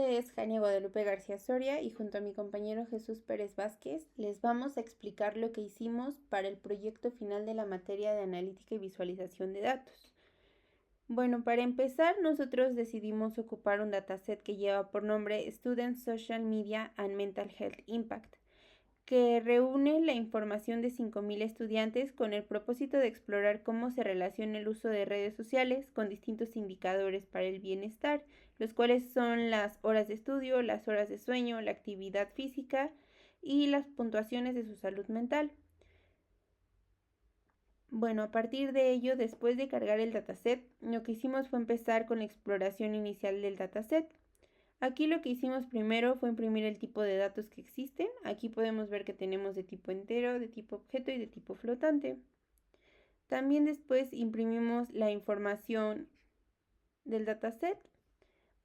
nombre es Jania Guadalupe García Soria y junto a mi compañero Jesús Pérez Vázquez les vamos a explicar lo que hicimos para el proyecto final de la materia de analítica y visualización de datos. Bueno, para empezar, nosotros decidimos ocupar un dataset que lleva por nombre Student Social Media and Mental Health Impact, que reúne la información de 5.000 estudiantes con el propósito de explorar cómo se relaciona el uso de redes sociales con distintos indicadores para el bienestar, los cuales son las horas de estudio, las horas de sueño, la actividad física y las puntuaciones de su salud mental. Bueno, a partir de ello, después de cargar el dataset, lo que hicimos fue empezar con la exploración inicial del dataset. Aquí lo que hicimos primero fue imprimir el tipo de datos que existen. Aquí podemos ver que tenemos de tipo entero, de tipo objeto y de tipo flotante. También después imprimimos la información del dataset.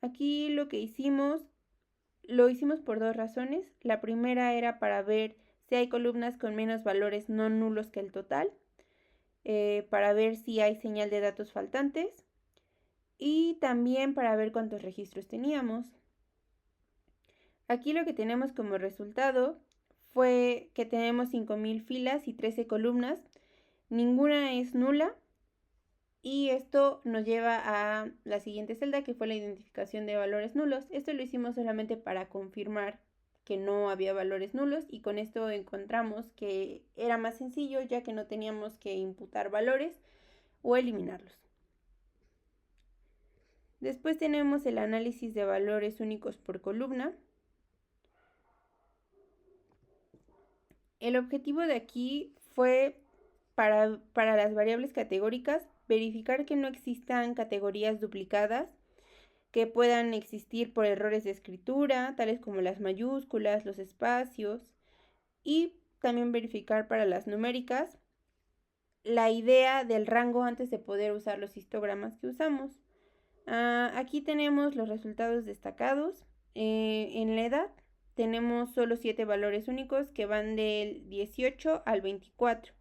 Aquí lo hicimos por dos razones. La primera era para ver si hay columnas con menos valores no nulos que el total, para ver si hay señal de datos faltantes y también para ver cuántos registros teníamos. Aquí lo que tenemos como resultado fue que tenemos 5.000 filas y 13 columnas, ninguna es nula y esto nos lleva a la siguiente celda, que fue la identificación de valores nulos. Esto lo hicimos solamente para confirmar que no había valores nulos y con esto encontramos que era más sencillo ya que no teníamos que imputar valores o eliminarlos. Después tenemos el análisis de valores únicos por columna. El objetivo de aquí fue para las variables categóricas verificar que no existan categorías duplicadas que puedan existir por errores de escritura, tales como las mayúsculas, los espacios, y también verificar para las numéricas la idea del rango antes de poder usar los histogramas que usamos. Aquí tenemos los resultados destacados. En la edad tenemos solo 7 valores únicos que van del 18 al 24.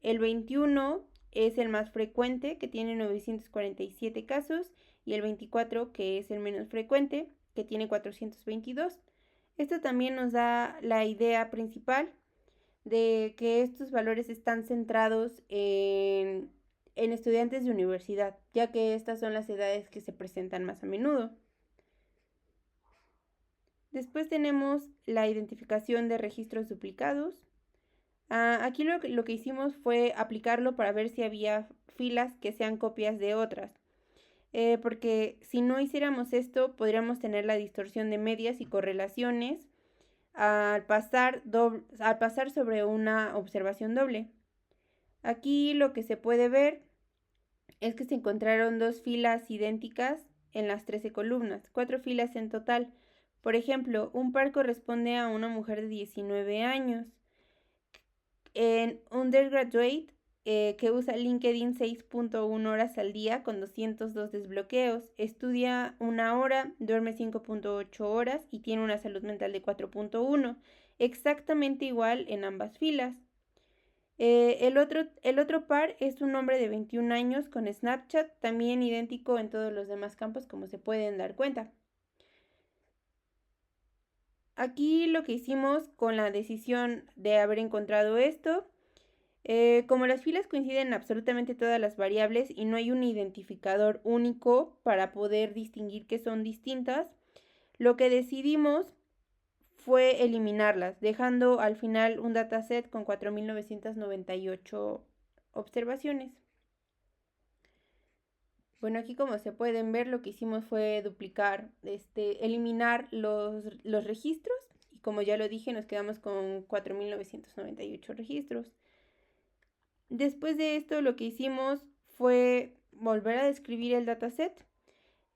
El 21 es el más frecuente, que tiene 947 casos, y el 24, que es el menos frecuente, que tiene 422. Esto también nos da la idea principal de que estos valores están centrados en estudiantes de universidad, ya que estas son las edades que se presentan más a menudo. Después tenemos la identificación de registros duplicados. Aquí lo que hicimos fue aplicarlo para ver si había filas que sean copias de otras. Porque si no hiciéramos esto, podríamos tener la distorsión de medias y correlaciones al pasar sobre una observación doble. Aquí lo que se puede ver es que se encontraron 2 filas idénticas en las 13 columnas, 4 filas en total. Por ejemplo, un par corresponde a una mujer de 19 años. En undergraduate, que usa LinkedIn 6.1 horas al día con 202 desbloqueos, estudia 1 hora, duerme 5.8 horas y tiene una salud mental de 4.1, exactamente igual en ambas filas. El otro par es un hombre de 21 años con Snapchat, también idéntico en todos los demás campos, como se pueden dar cuenta. Aquí lo que hicimos con la decisión de haber encontrado esto, como las filas coinciden en absolutamente todas las variables y no hay un identificador único para poder distinguir que son distintas, lo que decidimos fue eliminarlas, dejando al final un dataset con 4.998 observaciones. Bueno, aquí como se pueden ver, lo que hicimos fue eliminar los registros y como ya lo dije, nos quedamos con 4.998 registros. Después de esto, lo que hicimos fue volver a describir el dataset.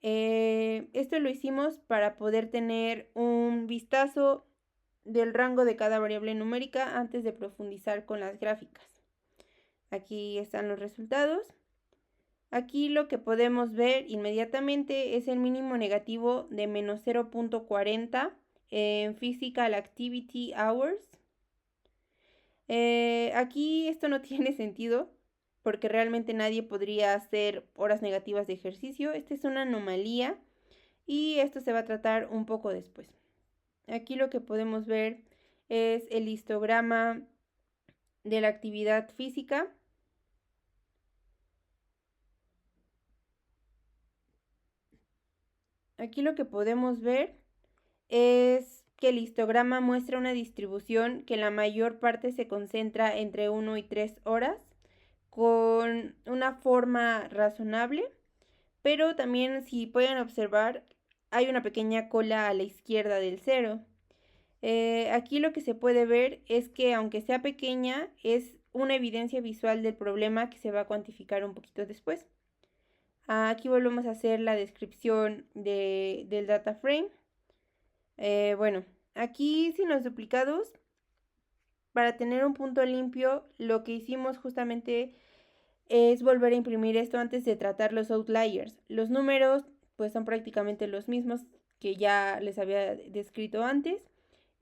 Esto lo hicimos para poder tener un vistazo del rango de cada variable numérica antes de profundizar con las gráficas. Aquí están los resultados. Aquí lo que podemos ver inmediatamente es el mínimo negativo de menos 0.40 en Physical Activity Hours. Aquí esto no tiene sentido porque realmente nadie podría hacer horas negativas de ejercicio. Esta es una anomalía y esto se va a tratar un poco después. Aquí lo que podemos ver es el histograma de la actividad física. Aquí lo que podemos ver es que el histograma muestra una distribución que la mayor parte se concentra entre 1 y 3 horas, con una forma razonable, pero también, si pueden observar, hay una pequeña cola a la izquierda del 0. Aquí lo que se puede ver es que, aunque sea pequeña, es una evidencia visual del problema que se va a cuantificar un poquito después. Aquí volvemos a hacer la descripción del data frame. Bueno, aquí sin los duplicados, para tener un punto limpio, lo que hicimos justamente es volver a imprimir esto antes de tratar los outliers. Los números pues son prácticamente los mismos que ya les había descrito antes,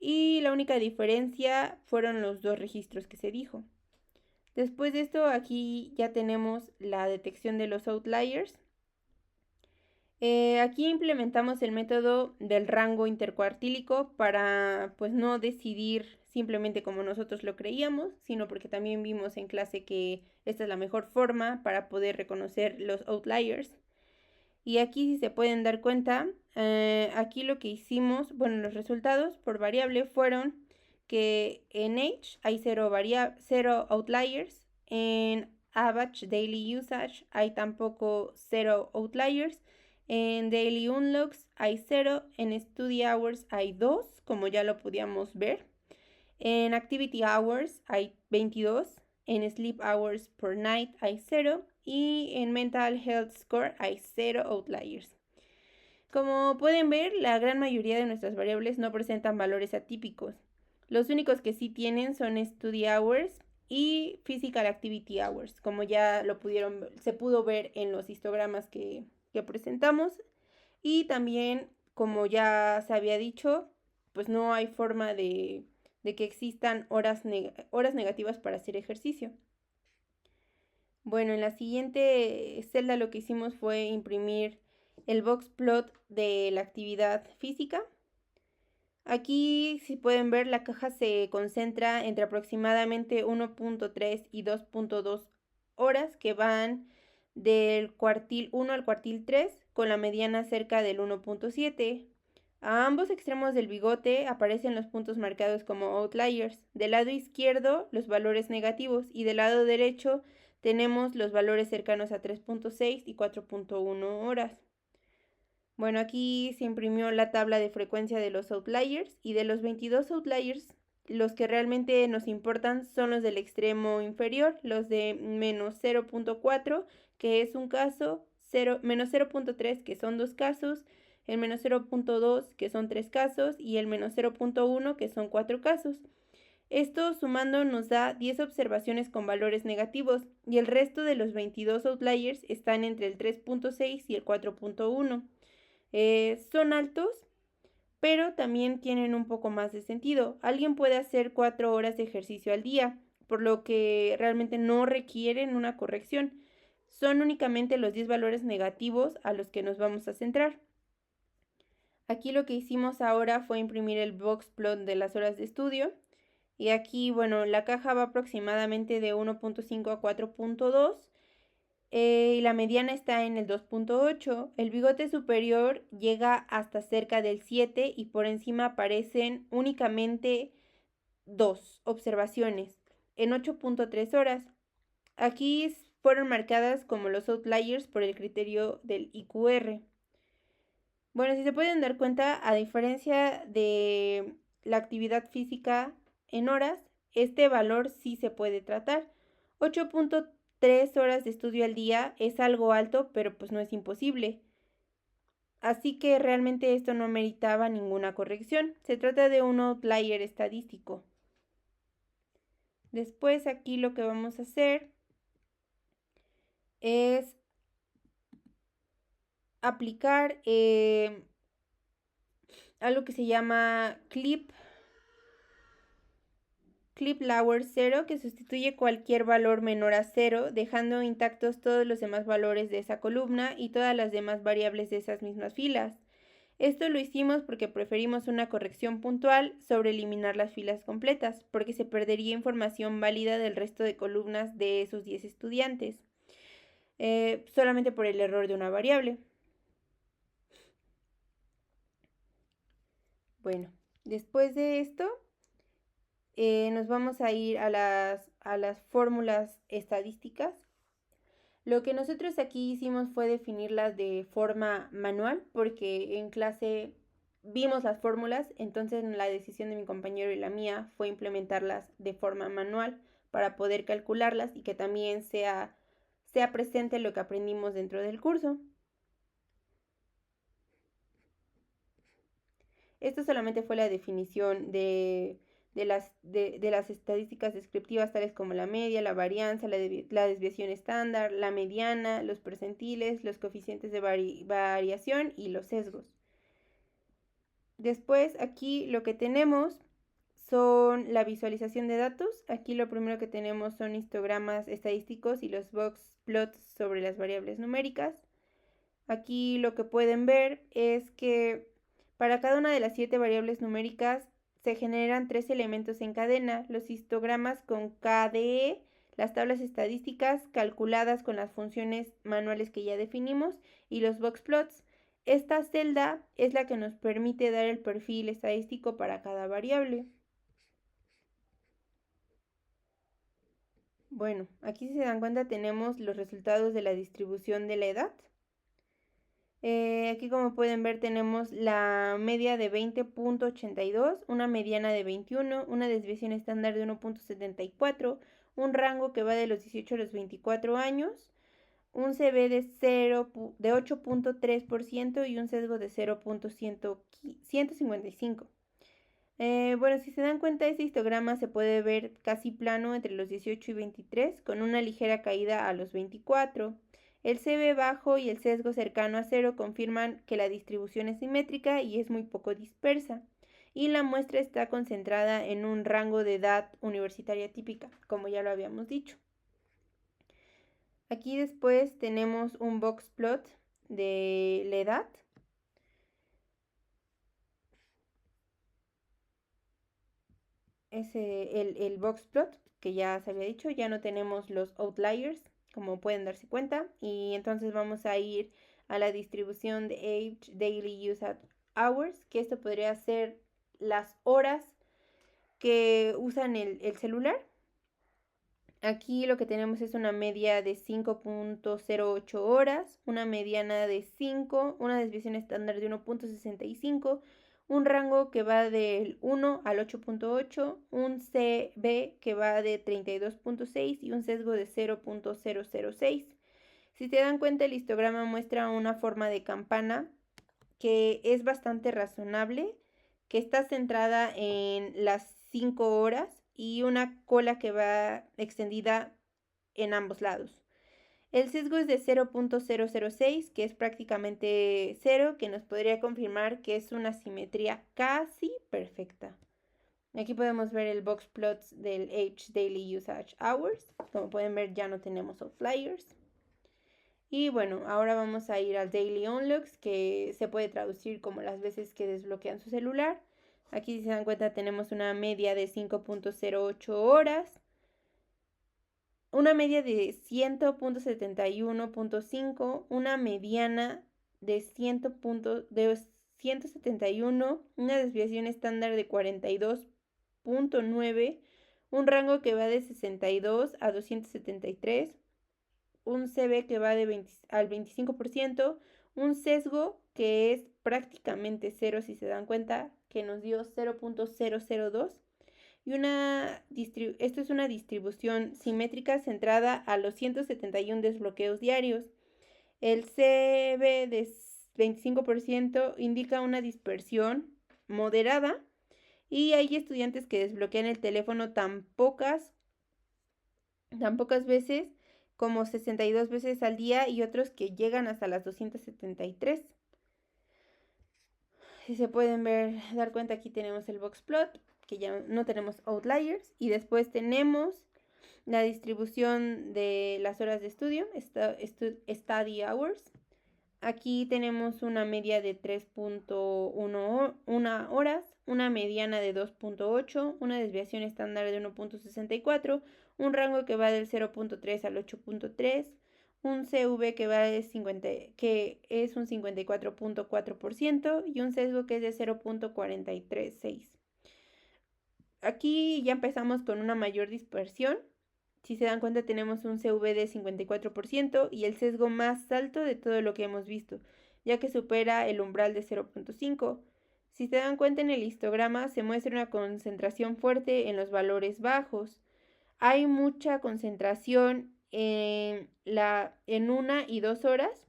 y la única diferencia fueron los dos registros que se dijo. Después de esto, aquí ya tenemos la detección de los outliers. Aquí implementamos el método del rango intercuartílico para pues no decidir simplemente como nosotros lo creíamos, sino porque también vimos en clase que esta es la mejor forma para poder reconocer los outliers. Y aquí, si se pueden dar cuenta, aquí lo que hicimos, bueno, los resultados por variable fueron que en H hay 0 outliers, en Average Daily Usage hay tampoco 0 outliers, en Daily Unlocks hay 0, en Study Hours hay 2, como ya lo podíamos ver, en Activity Hours hay 22, en Sleep Hours per Night hay 0 y en Mental Health Score hay 0 outliers. Como pueden ver, la gran mayoría de nuestras variables no presentan valores atípicos. Los únicos que sí tienen son Study Hours y Physical Activity Hours, como ya se pudo ver en los histogramas que presentamos. Y también, como ya se había dicho, pues no hay forma de que existan horas negativas para hacer ejercicio. Bueno, en la siguiente celda lo que hicimos fue imprimir el box plot de la actividad física. Aquí, si pueden ver, la caja se concentra entre aproximadamente 1.3 y 2.2 horas, que van del cuartil 1 al cuartil 3, con la mediana cerca del 1.7. A ambos extremos del bigote aparecen los puntos marcados como outliers. Del lado izquierdo, los valores negativos, y del lado derecho tenemos los valores cercanos a 3.6 y 4.1 horas. Bueno, aquí se imprimió la tabla de frecuencia de los outliers, y de los 22 outliers, los que realmente nos importan son los del extremo inferior, los de menos 0.4, que es un caso, menos 0.3, que son 2 casos, el menos 0.2, que son 3 casos, y el menos 0.1, que son 4 casos. Esto sumando nos da 10 observaciones con valores negativos, y el resto de los 22 outliers están entre el 3.6 y el 4.1. Son altos, pero también tienen un poco más de sentido. Alguien puede hacer 4 horas de ejercicio al día, por lo que realmente no requieren una corrección. Son únicamente los 10 valores negativos a los que nos vamos a centrar. Aquí lo que hicimos ahora fue imprimir el box plot de las horas de estudio. Y aquí, bueno, la caja va aproximadamente de 1.5 a 4.2. Y la mediana está en el 2.8. El bigote superior llega hasta cerca del 7 y por encima aparecen únicamente 2 observaciones en 8.3 horas. Aquí fueron marcadas como los outliers por el criterio del IQR. Bueno, si se pueden dar cuenta, a diferencia de la actividad física en horas, este valor sí se puede tratar. 8.3 horas de estudio al día es algo alto, pero pues no es imposible. Así que realmente esto no meritaba ninguna corrección. Se trata de un outlier estadístico. Después aquí lo que vamos a hacer es aplicar algo que se llama clip lower 0, que sustituye cualquier valor menor a 0, dejando intactos todos los demás valores de esa columna y todas las demás variables de esas mismas filas. Esto lo hicimos porque preferimos una corrección puntual sobre eliminar las filas completas, porque se perdería información válida del resto de columnas de esos 10 estudiantes, solamente por el error de una variable. Bueno, después de esto, nos vamos a ir a las fórmulas estadísticas. Lo que nosotros aquí hicimos fue definirlas de forma manual, porque en clase vimos las fórmulas, entonces la decisión de mi compañero y la mía fue implementarlas de forma manual para poder calcularlas y que también sea presente lo que aprendimos dentro del curso. Esto solamente fue la definición de las estadísticas descriptivas tales como la media, la varianza, la desviación estándar, la mediana, los percentiles, los coeficientes de variación y los sesgos. Después aquí lo que tenemos son la visualización de datos. Aquí lo primero que tenemos son histogramas estadísticos y los box plots sobre las variables numéricas. Aquí lo que pueden ver es que para cada una de las 7 variables numéricas se generan 3 elementos en cadena, los histogramas con KDE, las tablas estadísticas calculadas con las funciones manuales que ya definimos y los box plots. Esta celda es la que nos permite dar el perfil estadístico para cada variable. Bueno, aquí si se dan cuenta tenemos los resultados de la distribución de la edad. Aquí como pueden ver tenemos la media de 20.82, una mediana de 21, una desviación estándar de 1.74, un rango que va de los 18 a los 24 años, un CB de 8.3% y un sesgo de 0.155. Bueno, si se dan cuenta, este histograma se puede ver casi plano entre los 18 y 23, con una ligera caída a los 24. El CB bajo y el sesgo cercano a 0 confirman que la distribución es simétrica y es muy poco dispersa. Y la muestra está concentrada en un rango de edad universitaria típica, como ya lo habíamos dicho. Aquí después tenemos un box plot de la edad. Es el box plot que ya se había dicho, ya no tenemos los outliers, como pueden darse cuenta, y entonces vamos a ir a la distribución de Age Daily Usage Hours, que esto podría ser las horas que usan el celular. Aquí lo que tenemos es una media de 5.08 horas, una mediana de 5, una desviación estándar de 1.65, un rango que va del 1 al 8.8, un CB que va de 32.6 y un sesgo de 0.006. Si te dan cuenta, el histograma muestra una forma de campana que es bastante razonable, que está centrada en las 5 horas y una cola que va extendida en ambos lados. El sesgo es de 0.006, que es prácticamente 0, que nos podría confirmar que es una simetría casi perfecta. Aquí podemos ver el box plots del Age Daily Usage Hours. Como pueden ver, ya no tenemos outliers. Y bueno, ahora vamos a ir al Daily Unlocks, que se puede traducir como las veces que desbloquean su celular. Aquí si se dan cuenta tenemos una media de 5.08 horas, una media de 100.71.5, una mediana de 171, una desviación estándar de 42.9, un rango que va de 62 a 273, un CB que va al 25%, un sesgo que es prácticamente 0 si se dan cuenta, que nos dio 0.002, y esto es una distribución simétrica centrada a los 171 desbloqueos diarios. El CB de 25% indica una dispersión moderada y hay estudiantes que desbloquean el teléfono tan pocas veces como 62 veces al día y otros que llegan hasta las 273. Si se pueden dar cuenta, aquí tenemos el box plot, que ya no tenemos outliers, y después tenemos la distribución de las horas de estudio, study hours. Aquí tenemos una media de 3.1 horas, una mediana de 2.8, una desviación estándar de 1.64, un rango que va del 0.3 al 8.3, un CV que va de 50, que es un 54.4% y un sesgo que es de 0.436. Aquí ya empezamos con una mayor dispersión. Si se dan cuenta, tenemos un CV de 54% y el sesgo más alto de todo lo que hemos visto, ya que supera el umbral de 0.5. Si se dan cuenta, en el histograma se muestra una concentración fuerte en los valores bajos. Hay mucha concentración en 1 y 2 horas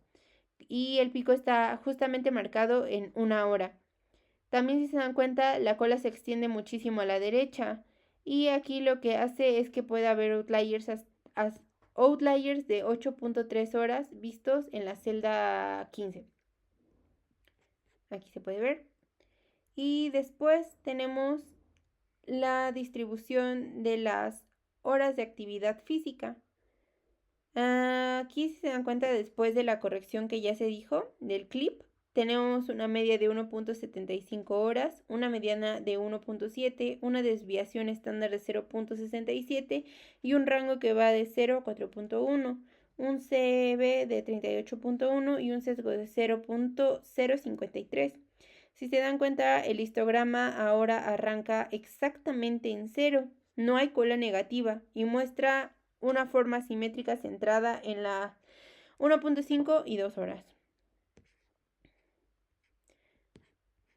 y el pico está justamente marcado en 1 hora. También, si se dan cuenta, la cola se extiende muchísimo a la derecha y aquí lo que hace es que puede haber outliers de 8.3 horas vistos en la celda 15. Aquí se puede ver. Y después tenemos la distribución de las horas de actividad física. Aquí, si se dan cuenta, después de la corrección que ya se dijo del clip, tenemos una media de 1.75 horas, una mediana de 1.7, una desviación estándar de 0.67 y un rango que va de 0 a 4.1, un CB de 38.1 y un sesgo de 0.053. Si se dan cuenta, el histograma ahora arranca exactamente en 0, no hay cola negativa y muestra una forma simétrica centrada en la 1.5 y 2 horas.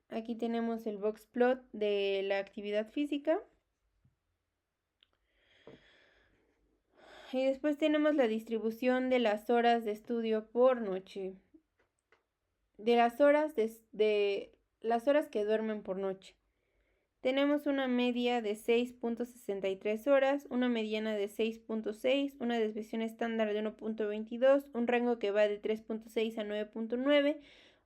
Aquí tenemos el box plot de la actividad física. Y después tenemos la distribución de las horas de estudio por noche. De las horas las horas que duermen por noche. Tenemos una media de 6.63 horas, una mediana de 6.6, una desviación estándar de 1.22, un rango que va de 3.6 a 9.9,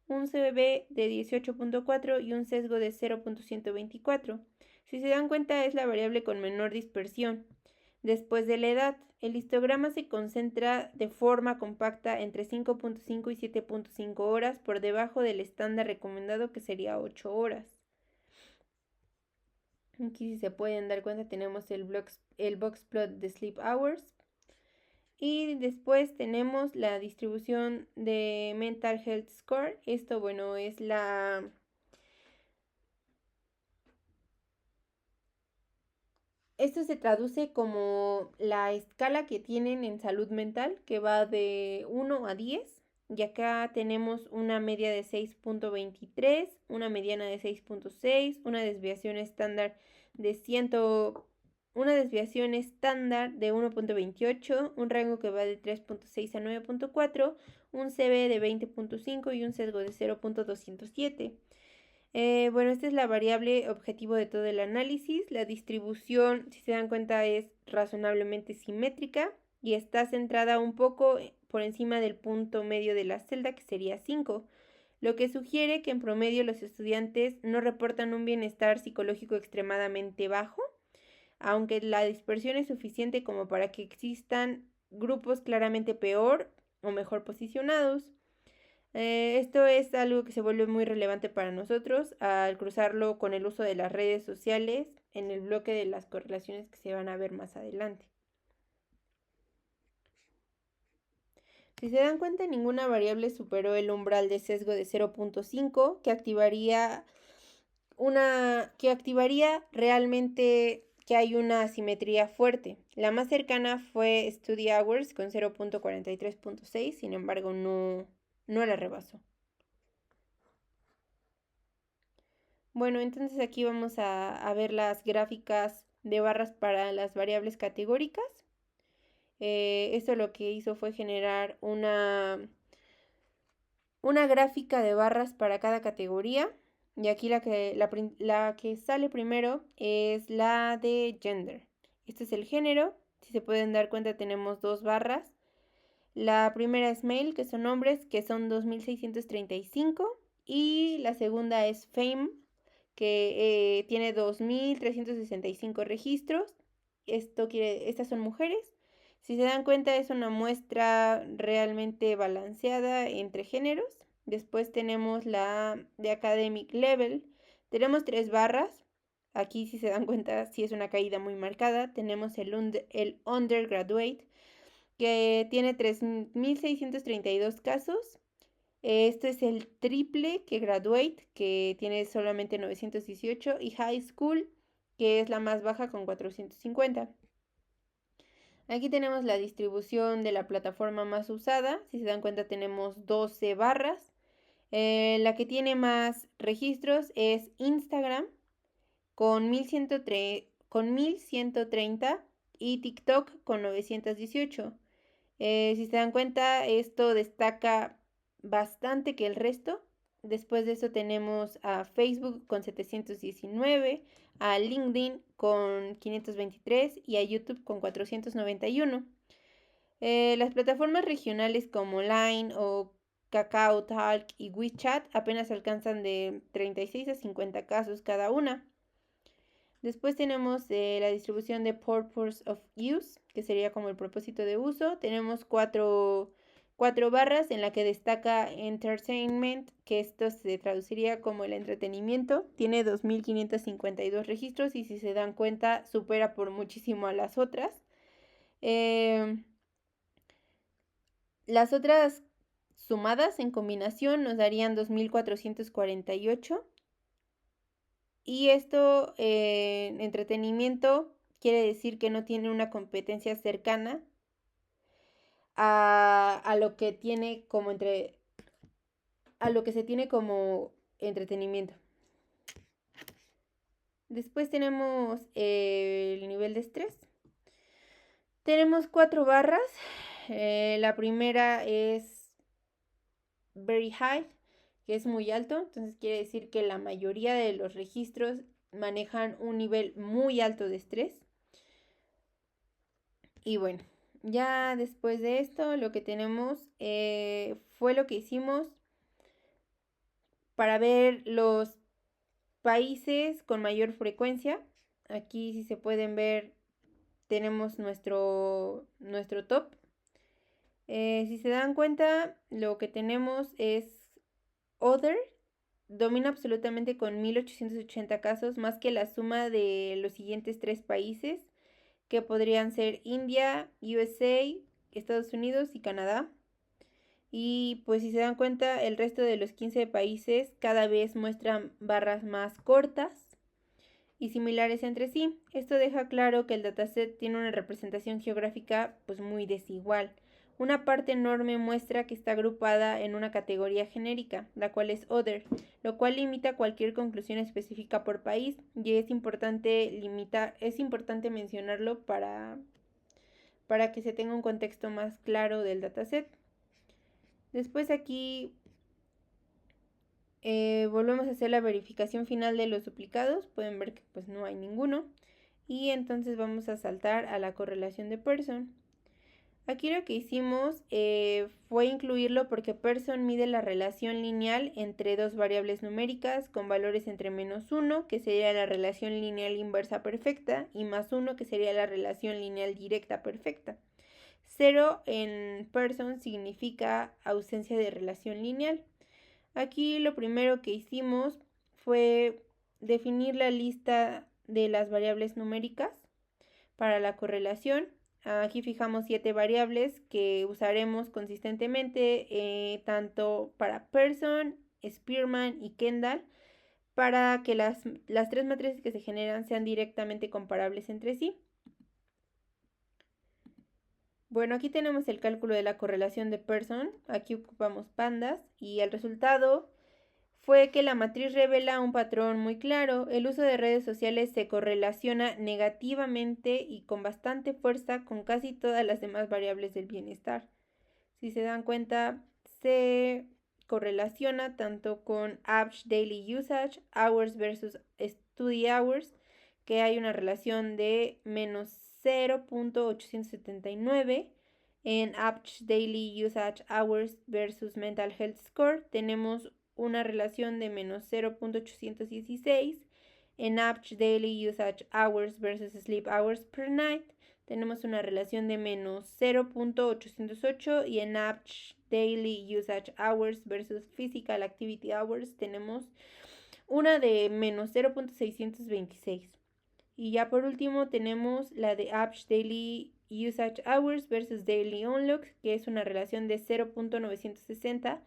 un CBB de 18.4 y un sesgo de 0.124. Si se dan cuenta, es la variable con menor dispersión. Después de la edad, el histograma se concentra de forma compacta entre 5.5 y 7.5 horas por debajo del estándar recomendado, que sería 8 horas. Aquí, si se pueden dar cuenta, tenemos el box plot de sleep hours. Y después tenemos la distribución de mental health score. Esto, bueno, es Esto se traduce como la escala que tienen en salud mental, que va de 1 a 10. Y acá tenemos una media de 6.23, una mediana de 6.6, una desviación estándar de 1.28, un rango que va de 3.6 a 9.4, un CB de 20.5 y un sesgo de 0.207. Bueno, esta es la variable objetivo de todo el análisis. La distribución, si se dan cuenta, es razonablemente simétrica y está centrada un poco por encima del punto medio de la celda, que sería 5, lo que sugiere que en promedio los estudiantes no reportan un bienestar psicológico extremadamente bajo, aunque la dispersión es suficiente como para que existan grupos claramente peor o mejor posicionados. Esto es algo que se vuelve muy relevante para nosotros al cruzarlo con el uso de las redes sociales en el bloque de las correlaciones que se van a ver más adelante. Si se dan cuenta, ninguna variable superó el umbral de sesgo de 0.5, que activaría realmente que hay una asimetría fuerte. La más cercana fue Study Hours con 0.43.6, sin embargo no la rebasó. Bueno, entonces aquí vamos a ver las gráficas de barras para las variables categóricas. Esto lo que hizo fue generar una gráfica de barras para cada categoría. Y aquí la que sale primero es la de gender. Este es el género. Si se pueden dar cuenta, tenemos 2 barras. La primera es male, que son hombres, que son 2.635. Y la segunda es femme, que tiene 2.365 registros. Estas son mujeres. Si se dan cuenta, es una muestra realmente balanceada entre géneros. Después tenemos la de Academic Level. Tenemos 3 barras. Aquí, si se dan cuenta, sí es una caída muy marcada. Tenemos el Undergraduate, que tiene 3.632 casos. Esto es el triple que Graduate, que tiene solamente 918. Y High School, que es la más baja con 450. Aquí tenemos la distribución de la plataforma más usada. Si se dan cuenta, tenemos 12 barras. La que tiene más registros es Instagram con 1130 y TikTok con 918. Si se dan cuenta, esto destaca bastante que el resto. Después de eso tenemos a Facebook con 719, a LinkedIn con 523 y a YouTube con 491. Las plataformas regionales como Line o Kakao Talk y WeChat apenas alcanzan de 36 a 50 casos cada una. Después tenemos la distribución de Purpose of Use, que sería como el propósito de uso. Tenemos cuatro barras en la que destaca Entertainment, que esto se traduciría como el entretenimiento. Tiene 2.552 registros y si se dan cuenta supera por muchísimo a las otras. Las otras sumadas en combinación nos darían 2.448. Y esto, entretenimiento, quiere decir que no tiene una competencia cercana a lo que tiene como a lo que se tiene como entretenimiento. Después tenemos el nivel de estrés. Tenemos 4 barras. La primera es very high, que es muy alto. Entonces quiere decir que la mayoría de los registros manejan un nivel muy alto de estrés. Y bueno, ya después de esto lo que tenemos fue lo que hicimos para ver los países con mayor frecuencia. Aquí, si se pueden ver, tenemos nuestro top. Si se dan cuenta, lo que tenemos es Other. Domina absolutamente con 1.880 casos, más que la suma de los siguientes 3 países, que podrían ser India, USA, Estados Unidos y Canadá. Y pues si se dan cuenta, el resto de los 15 países cada vez muestran barras más cortas y similares entre sí. Esto deja claro que el dataset tiene una representación geográfica pues muy desigual. Una parte enorme muestra que está agrupada en una categoría genérica, la cual es Other, lo cual limita cualquier conclusión específica por país y es importante mencionarlo para que se tenga un contexto más claro del dataset. Después aquí volvemos a hacer la verificación final de los duplicados. Pueden ver que pues no hay ninguno. Y entonces vamos a saltar a la correlación de Pearson. Aquí lo que hicimos fue incluirlo porque Pearson mide la relación lineal entre dos variables numéricas con valores entre -1, que sería la relación lineal inversa perfecta, y +1, que sería la relación lineal directa perfecta. 0 en Pearson significa ausencia de relación lineal. Aquí lo primero que hicimos fue definir la lista de las variables numéricas para la correlación. Aquí fijamos 7 variables que usaremos consistentemente tanto para Pearson, Spearman y Kendall para que las 3 matrices que se generan sean directamente comparables entre sí. Bueno, aquí tenemos el cálculo de la correlación de Pearson. Aquí ocupamos pandas y el resultado fue que la matriz revela un patrón muy claro. El uso de redes sociales se correlaciona negativamente y con bastante fuerza con casi todas las demás variables del bienestar. Si se dan cuenta, se correlaciona tanto con average daily usage, hours versus study hours, que hay una relación de -0.879. En average daily usage hours versus mental health score tenemos una relación de -0.816. En average daily usage hours versus sleep hours per night tenemos una relación de menos 0.808 y en Average Daily Usage Hours versus Physical Activity Hours tenemos una de menos 0.626. Y ya por último tenemos la de Average Daily Usage Hours versus Daily Unlocks, que es una relación de 0.960.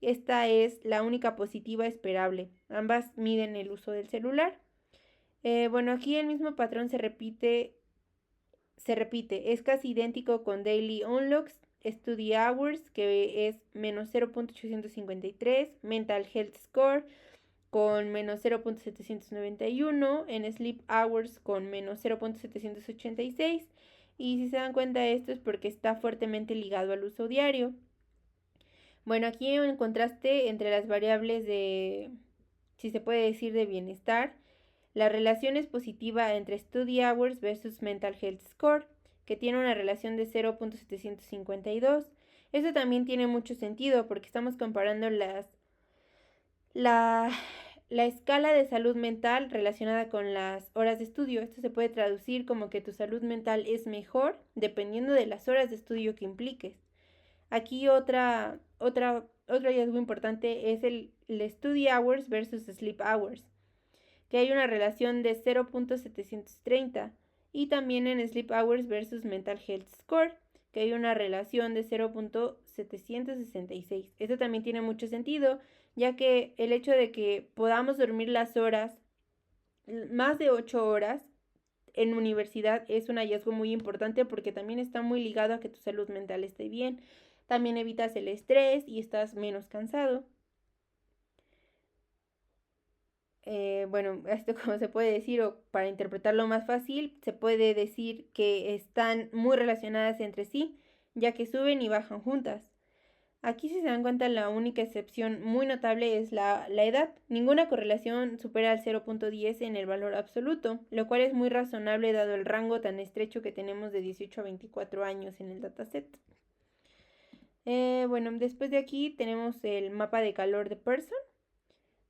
Esta es la única positiva esperable. Ambas miden el uso del celular. Bueno, aquí el mismo patrón se repite. Es casi idéntico con Daily Unlocks, Study Hours, que es menos 0.853, Mental Health Score con menos 0.791, en Sleep Hours con menos 0.786, y si se dan cuenta esto es porque está fuertemente ligado al uso diario. Bueno, aquí hay un contraste entre las variables de, si se puede decir, de bienestar. La relación es positiva entre Study Hours versus Mental Health Score, que tiene una relación de 0.752. Eso también tiene mucho sentido porque estamos comparando la escala de salud mental relacionada con las horas de estudio. Esto se puede traducir como que tu salud mental es mejor dependiendo de las horas de estudio que impliques. Aquí otro hallazgo importante es el Study Hours versus Sleep Hours, que hay una relación de 0.730, y también en Sleep Hours versus Mental Health Score, que hay una relación de 0.766. Esto también tiene mucho sentido, ya que el hecho de que podamos dormir las horas, más de 8 horas, en universidad es un hallazgo muy importante porque también está muy ligado a que tu salud mental esté bien. También evitas el estrés y estás menos cansado. Bueno, esto como se puede decir, o para interpretarlo más fácil, se puede decir que están muy relacionadas entre sí, ya que suben y bajan juntas. Aquí, si se dan cuenta, la única excepción muy notable es la edad. Ninguna correlación supera el 0.10 en el valor absoluto, lo cual es muy razonable dado el rango tan estrecho que tenemos de 18 a 24 años en el dataset. Bueno, después de aquí tenemos el mapa de calor de Pearson.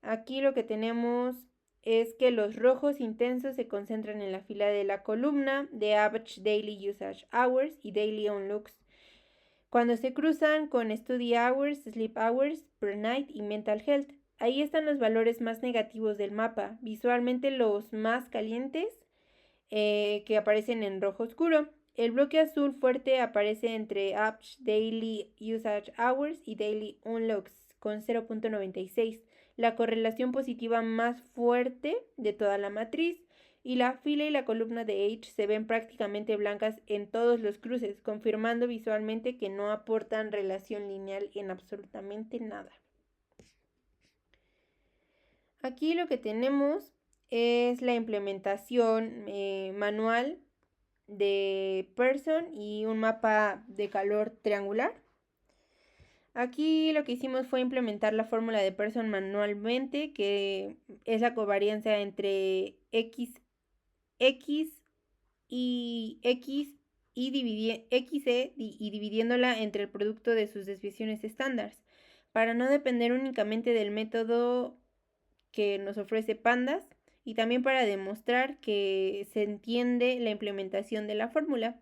Aquí lo que tenemos es que los rojos intensos se concentran en la fila de la columna de Average Daily Usage Hours y Daily Unlocks, cuando se cruzan con Study Hours, Sleep Hours, Per Night y Mental Health. Ahí están los valores más negativos del mapa, visualmente los más calientes, que aparecen en rojo oscuro. El bloque azul fuerte aparece entre Average Daily Usage Hours y Daily Unlocks con 0.96, la correlación positiva más fuerte de toda la matriz, y la fila y la columna de H se ven prácticamente blancas en todos los cruces, confirmando visualmente que no aportan relación lineal en absolutamente nada. Aquí lo que tenemos es la implementación manual de Pearson y un mapa de calor triangular. Aquí lo que hicimos fue implementar la fórmula de Pearson manualmente, que es la covariancia entre XE y dividiéndola entre el producto de sus desviaciones estándar, para no depender únicamente del método que nos ofrece Pandas, y también para demostrar que se entiende la implementación de la fórmula.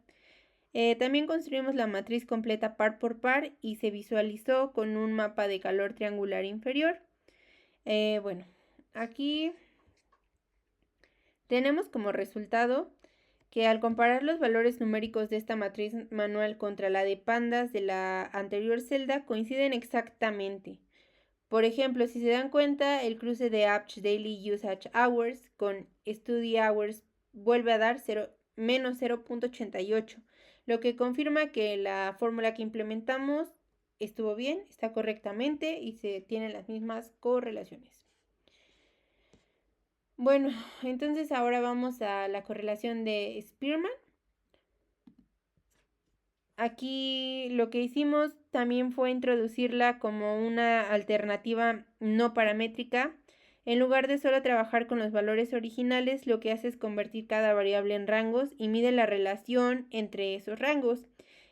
También construimos la matriz completa par por par y se visualizó con un mapa de calor triangular inferior. Bueno, aquí tenemos como resultado que al comparar los valores numéricos de esta matriz manual contra la de Pandas de la anterior celda, coinciden exactamente. Por ejemplo, si se dan cuenta, el cruce de Average Daily Usage Hours con Study Hours vuelve a dar menos 0.88, lo que confirma que la fórmula que implementamos estuvo bien, está correctamente y se tienen las mismas correlaciones. Bueno, entonces ahora vamos a la correlación de Spearman. Aquí lo que hicimos también fue introducirla como una alternativa no paramétrica. En lugar de solo trabajar con los valores originales, lo que hace es convertir cada variable en rangos y mide la relación entre esos rangos.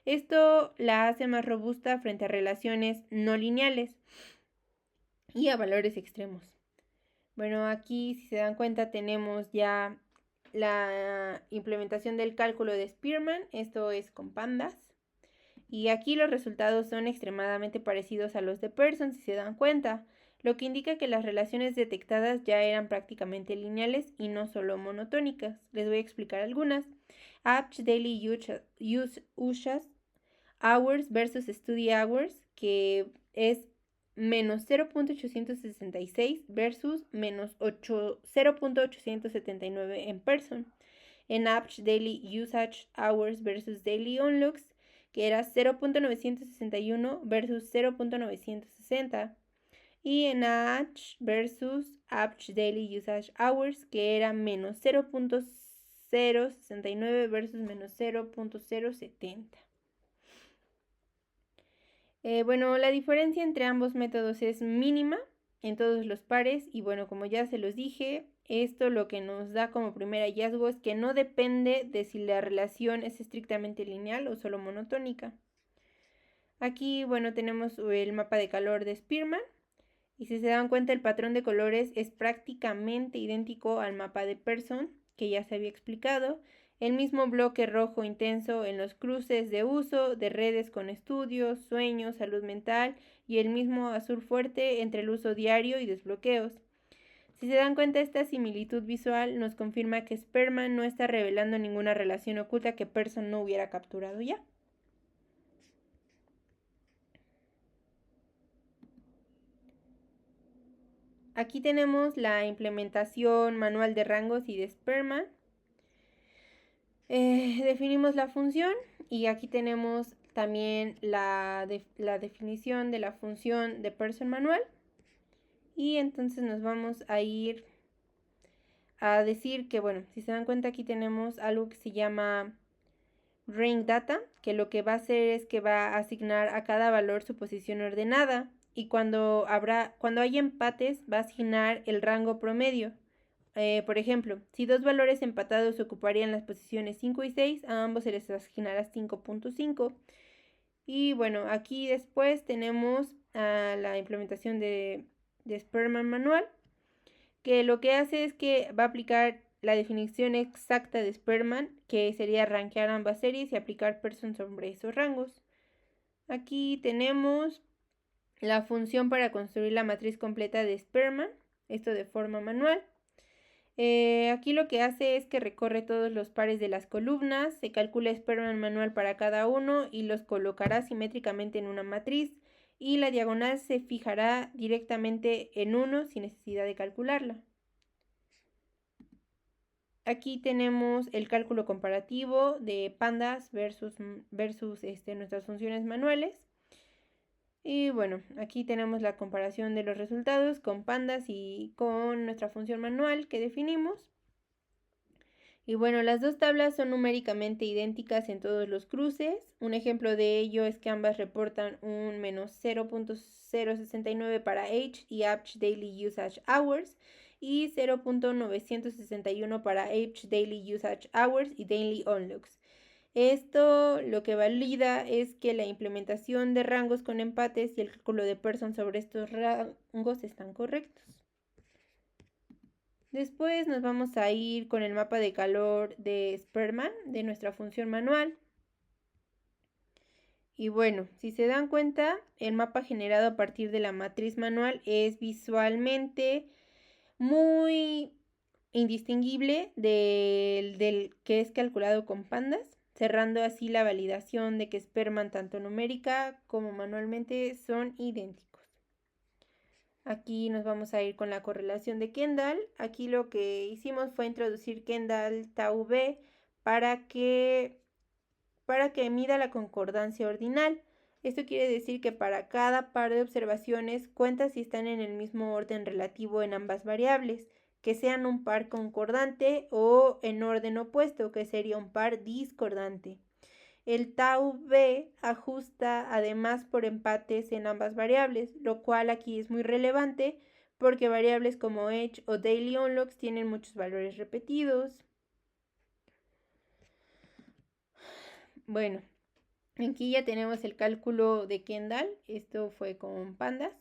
Esto la hace más robusta frente a relaciones no lineales y a valores extremos. Bueno, aquí si se dan cuenta tenemos ya la implementación del cálculo de Spearman, esto es con pandas. Y aquí los resultados son extremadamente parecidos a los de Pearson, si se dan cuenta, lo que indica que las relaciones detectadas ya eran prácticamente lineales y no solo monotónicas. Les voy a explicar algunas. Average Daily Use Hours versus Study Hours, que es menos 0.866 versus menos 0.879 en Pearson. En Average Daily Usage Hours versus Daily Onlooks, que era 0.961 versus 0.960. Y en Average versus Average Daily Usage Hours, que era menos 0.069 versus menos 0.070. Bueno, la diferencia entre ambos métodos es mínima en todos los pares y bueno, como ya se los dije, esto lo que nos da como primer hallazgo es que no depende de si la relación es estrictamente lineal o solo monotónica. Aquí, bueno, tenemos el mapa de calor de Spearman y si se dan cuenta el patrón de colores es prácticamente idéntico al mapa de Pearson, que ya se había explicado. El mismo bloque rojo intenso en los cruces de uso, de redes con estudios, sueños, salud mental y el mismo azul fuerte entre el uso diario y desbloqueos. Si se dan cuenta, esta similitud visual nos confirma que Spearman no está revelando ninguna relación oculta que Pearson no hubiera capturado ya. Aquí tenemos la implementación manual de rangos y de Spearman. Definimos la función y aquí tenemos también la definición de la función de Pearson manual. Y entonces nos vamos a ir a decir que, bueno, si se dan cuenta aquí tenemos algo que se llama Rank Data, que lo que va a hacer es que va a asignar a cada valor su posición ordenada y cuando haya empates va a asignar el rango promedio. Por ejemplo, si dos valores empatados ocuparían las posiciones 5 y 6, a ambos se les asignará 5.5. Y bueno, aquí después tenemos la implementación de Spearman manual, que lo que hace es que va a aplicar la definición exacta de Spearman, que sería rankear ambas series y aplicar Pearson sobre esos rangos. Aquí tenemos la función para construir la matriz completa de Spearman, esto de forma manual. Aquí lo que hace es que recorre todos los pares de las columnas, se calcula Spearman manual para cada uno y los colocará simétricamente en una matriz y la diagonal se fijará directamente en uno sin necesidad de calcularla. Aquí tenemos el cálculo comparativo de pandas versus nuestras funciones manuales. Y bueno, aquí tenemos la comparación de los resultados con pandas y con nuestra función manual que definimos. Y bueno, las dos tablas son numéricamente idénticas en todos los cruces. Un ejemplo de ello es que ambas reportan un menos 0.069 para Age y Average Daily Usage Hours y 0.961 para Average Daily Usage Hours y Daily Onlooks. Esto lo que valida es que la implementación de rangos con empates y el cálculo de Pearson sobre estos rangos están correctos. Después nos vamos a ir con el mapa de calor de Spearman, de nuestra función manual. Y bueno, si se dan cuenta, el mapa generado a partir de la matriz manual es visualmente muy indistinguible del que es calculado con pandas, cerrando así la validación de que Spearman tanto numérica como manualmente son idénticos. Aquí nos vamos a ir con la correlación de Kendall. Aquí lo que hicimos fue introducir Kendall tau b para que mida la concordancia ordinal. Esto quiere decir que para cada par de observaciones cuenta si están en el mismo orden relativo en ambas variables, que sean un par concordante o en orden opuesto, que sería un par discordante. El tau b ajusta además por empates en ambas variables, lo cual aquí es muy relevante porque variables como Edge o Daily Onlooks tienen muchos valores repetidos. Bueno, aquí ya tenemos el cálculo de Kendall, esto fue con pandas.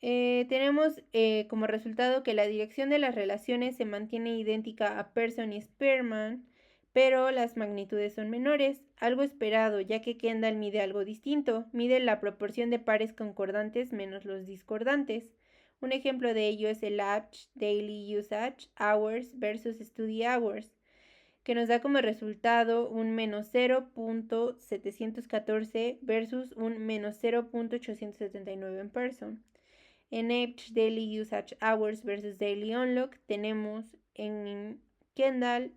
tenemos como resultado que la dirección de las relaciones se mantiene idéntica a Pearson y Spearman, pero las magnitudes son menores, algo esperado, ya que Kendall mide algo distinto, mide la proporción de pares concordantes menos los discordantes. Un ejemplo de ello es el Average Daily Usage Hours versus Study Hours, que nos da como resultado un menos 0.714 versus un menos 0.879 en Pearson. En Average Daily Usage Hours versus Daily Unlock tenemos en Kendall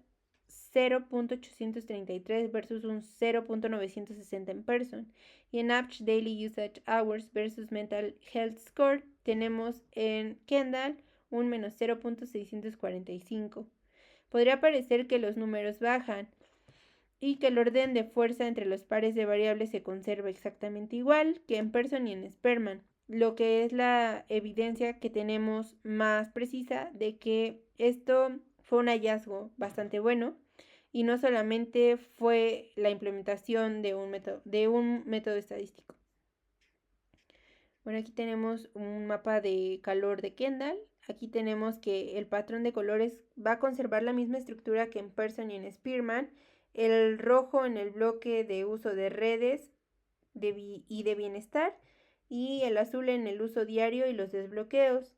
0.833 versus un 0.960 en Pearson. Y en Average Daily Usage Hours versus Mental Health Score tenemos en Kendall un menos 0.645. Podría parecer que los números bajan y que el orden de fuerza entre los pares de variables se conserva exactamente igual que en Pearson y en Spearman, lo que es la evidencia que tenemos más precisa de que esto fue un hallazgo bastante bueno y no solamente fue la implementación de un método estadístico. Bueno, aquí tenemos un mapa de calor de Kendall. Aquí tenemos que el patrón de colores va a conservar la misma estructura que en Pearson y en Spearman. El rojo en el bloque de uso de redes y de bienestar, y el azul en el uso diario y los desbloqueos.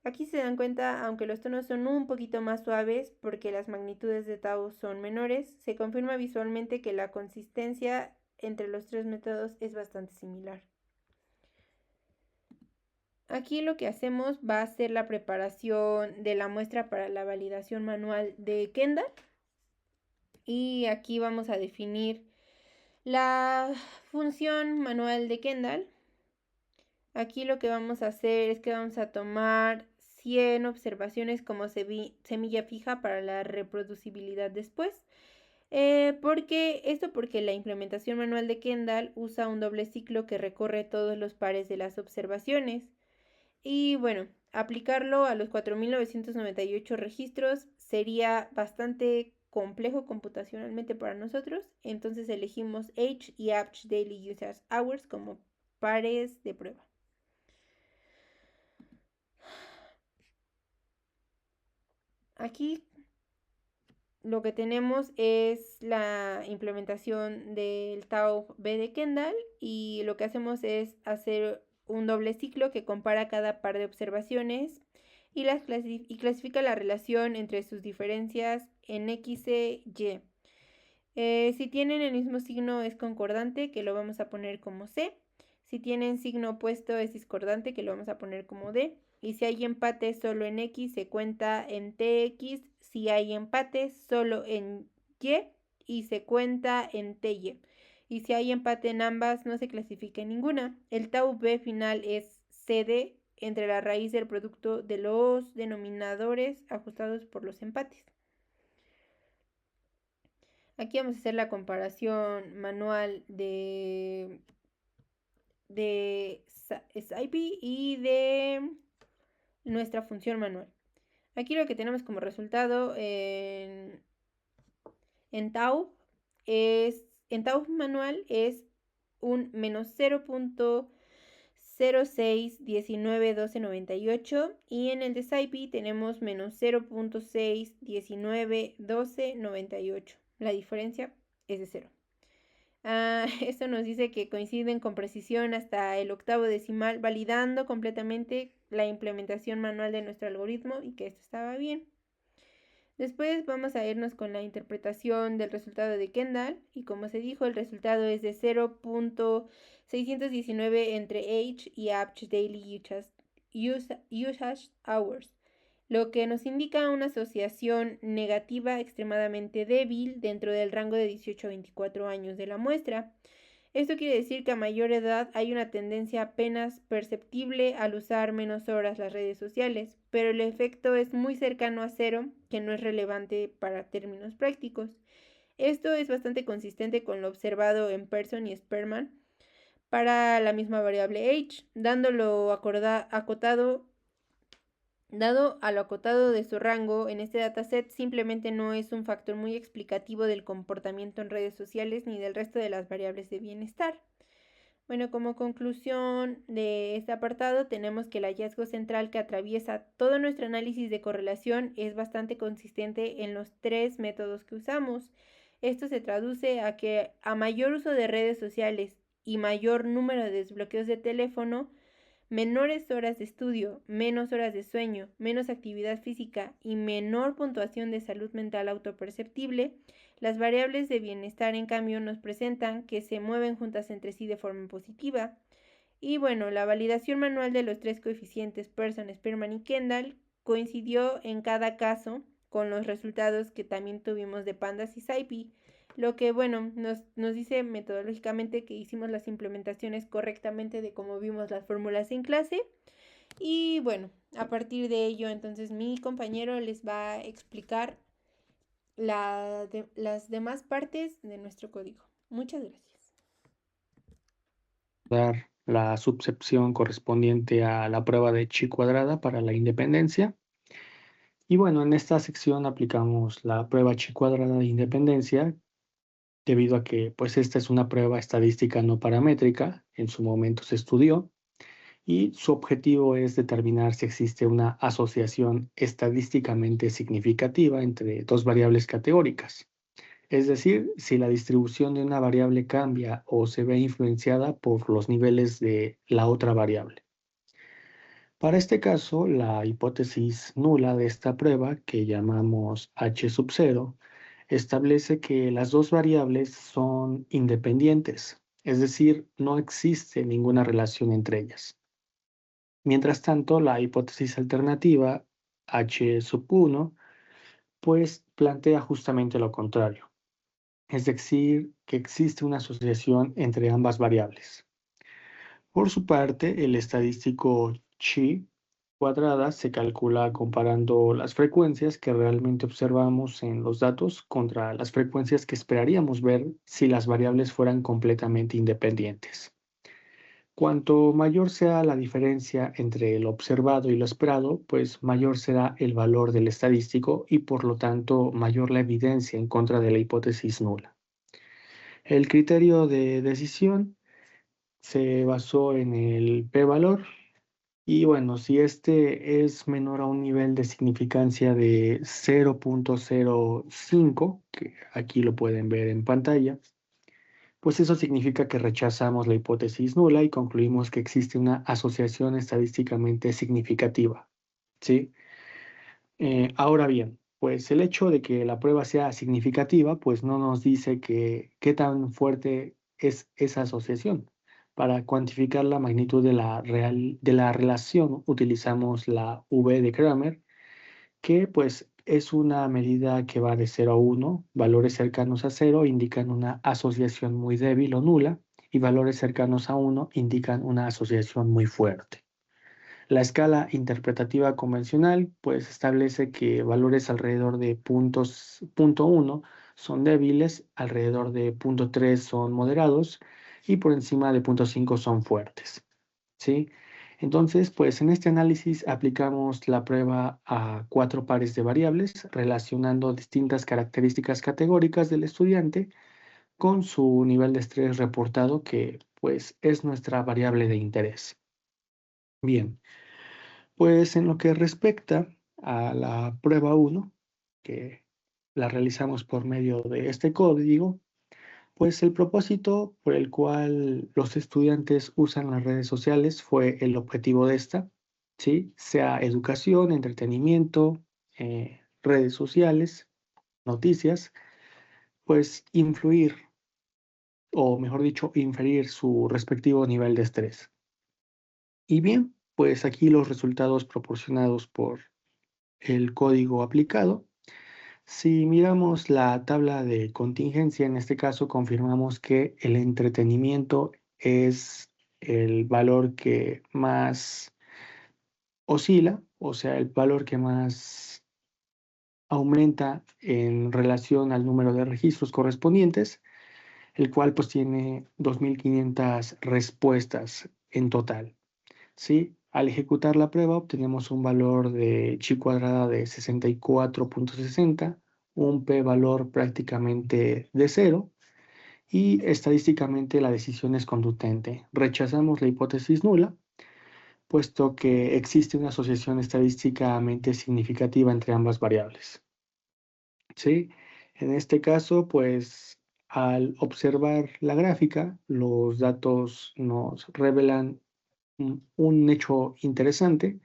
Aquí se dan cuenta, aunque los tonos son un poquito más suaves porque las magnitudes de tau son menores, se confirma visualmente que la consistencia entre los tres métodos es bastante similar. Aquí lo que hacemos va a ser la preparación de la muestra para la validación manual de Kendall. Y aquí vamos a definir la función manual de Kendall. Aquí lo que vamos a hacer es que vamos a tomar 100 observaciones como semilla fija para la reproducibilidad después. Porque la implementación manual de Kendall usa un doble ciclo que recorre todos los pares de las observaciones. Y bueno, aplicarlo a los 4.998 registros sería bastante complejo computacionalmente para nosotros. Entonces elegimos Age y Average Daily Usage Hours como pares de prueba. Aquí lo que tenemos es la implementación del Tau B de Kendall y lo que hacemos es hacer un doble ciclo que compara cada par de observaciones y clasifica la relación entre sus diferencias en X, Y. Si tienen el mismo signo es concordante, que lo vamos a poner como C. Si tienen signo opuesto es discordante, que lo vamos a poner como D. Y si hay empate solo en X, se cuenta en TX. Si hay empate solo en Y se cuenta en TY. Y si hay empate en ambas, no se clasifica en ninguna. El tau B final es CD entre la raíz del producto de los denominadores ajustados por los empates. Aquí vamos a hacer la comparación manual de SciPy y de nuestra función manual. Aquí lo que tenemos como resultado en tau manual es un menos 0.06191298 y en el de SciPy tenemos menos 0.6191298. La diferencia es de 0. Esto nos dice que coinciden con precisión hasta el octavo decimal, validando completamente la implementación manual de nuestro algoritmo y que esto estaba bien. Después vamos a irnos con la interpretación del resultado de Kendall y como se dijo, el resultado es de 0.619 entre Age y Average Daily Usage Hours, lo que nos indica una asociación negativa extremadamente débil dentro del rango de 18 a 24 años de la muestra. Esto quiere decir que a mayor edad hay una tendencia apenas perceptible al usar menos horas las redes sociales, pero el efecto es muy cercano a cero, que no es relevante para términos prácticos. Esto es bastante consistente con lo observado en Pearson y Spearman para la misma variable Age, dado a lo acotado de su rango en este dataset, simplemente no es un factor muy explicativo del comportamiento en redes sociales ni del resto de las variables de bienestar. Bueno, como conclusión de este apartado, tenemos que el hallazgo central que atraviesa todo nuestro análisis de correlación es bastante consistente en los tres métodos que usamos. Esto se traduce a que a mayor uso de redes sociales y mayor número de desbloqueos de teléfono, menores horas de estudio, menos horas de sueño, menos actividad física y menor puntuación de salud mental autoperceptible, las variables de bienestar en cambio nos presentan que se mueven juntas entre sí de forma positiva. Y bueno, la validación manual de los tres coeficientes Pearson, Spearman y Kendall coincidió en cada caso con los resultados que también tuvimos de Pandas y SciPy, lo que bueno, nos dice metodológicamente que hicimos las implementaciones correctamente de cómo vimos las fórmulas en clase. Y bueno, a partir de ello, entonces mi compañero les va a explicar las demás partes de nuestro código. Muchas gracias. Dar la subsección correspondiente a la prueba de chi cuadrada para la independencia. Y bueno, en esta sección aplicamos la prueba chi cuadrada de independencia, debido a que pues esta es una prueba estadística no paramétrica, en su momento se estudió, y su objetivo es determinar si existe una asociación estadísticamente significativa entre dos variables categóricas. Es decir, si la distribución de una variable cambia o se ve influenciada por los niveles de la otra variable. Para este caso, la hipótesis nula de esta prueba, que llamamos h sub 0, establece que las dos variables son independientes, es decir, no existe ninguna relación entre ellas. Mientras tanto, la hipótesis alternativa, h sub 1, pues plantea justamente lo contrario, es decir, que existe una asociación entre ambas variables. Por su parte, el estadístico chi cuadrada se calcula comparando las frecuencias que realmente observamos en los datos contra las frecuencias que esperaríamos ver si las variables fueran completamente independientes. Cuanto mayor sea la diferencia entre lo observado y lo esperado, pues mayor será el valor del estadístico y por lo tanto mayor la evidencia en contra de la hipótesis nula. El criterio de decisión se basó en el p-valor y bueno, si este es menor a un nivel de significancia de 0.05, que aquí lo pueden ver en pantalla, pues eso significa que rechazamos la hipótesis nula y concluimos que existe una asociación estadísticamente significativa, ¿sí? Ahora bien, pues el hecho de que la prueba sea significativa, pues no nos dice qué tan fuerte es esa asociación. Para cuantificar la magnitud de la relación utilizamos la V de Kramer, que pues es una medida que va de 0 a 1. Valores cercanos a 0 indican una asociación muy débil o nula y valores cercanos a 1 indican una asociación muy fuerte. La escala interpretativa convencional pues establece que valores alrededor de punto 1 son débiles, alrededor de punto 3 son moderados y por encima de punto 5 son fuertes, ¿sí? Entonces, pues en este análisis aplicamos la prueba a 4 pares de variables relacionando distintas características categóricas del estudiante con su nivel de estrés reportado, que pues es nuestra variable de interés. Bien. Pues en lo que respecta a la prueba 1, que la realizamos por medio de este código, pues el propósito por el cual los estudiantes usan las redes sociales fue el objetivo de esta, ¿sí? Sea educación, entretenimiento, redes sociales, noticias, pues influir, o mejor dicho, inferir su respectivo nivel de estrés. Y bien, pues aquí los resultados proporcionados por el código aplicado. Si miramos la tabla de contingencia, en este caso confirmamos que el entretenimiento es el valor que más oscila, o sea, el valor que más aumenta en relación al número de registros correspondientes, el cual pues tiene 2.500 respuestas en total. ¿Sí? Al ejecutar la prueba obtenemos un valor de chi cuadrada de 64.60, un p-valor prácticamente de 0 y estadísticamente la decisión es conducente. Rechazamos la hipótesis nula, puesto que existe una asociación estadísticamente significativa entre ambas variables. ¿Sí? En este caso, pues al observar la gráfica, los datos nos revelan un hecho interesante.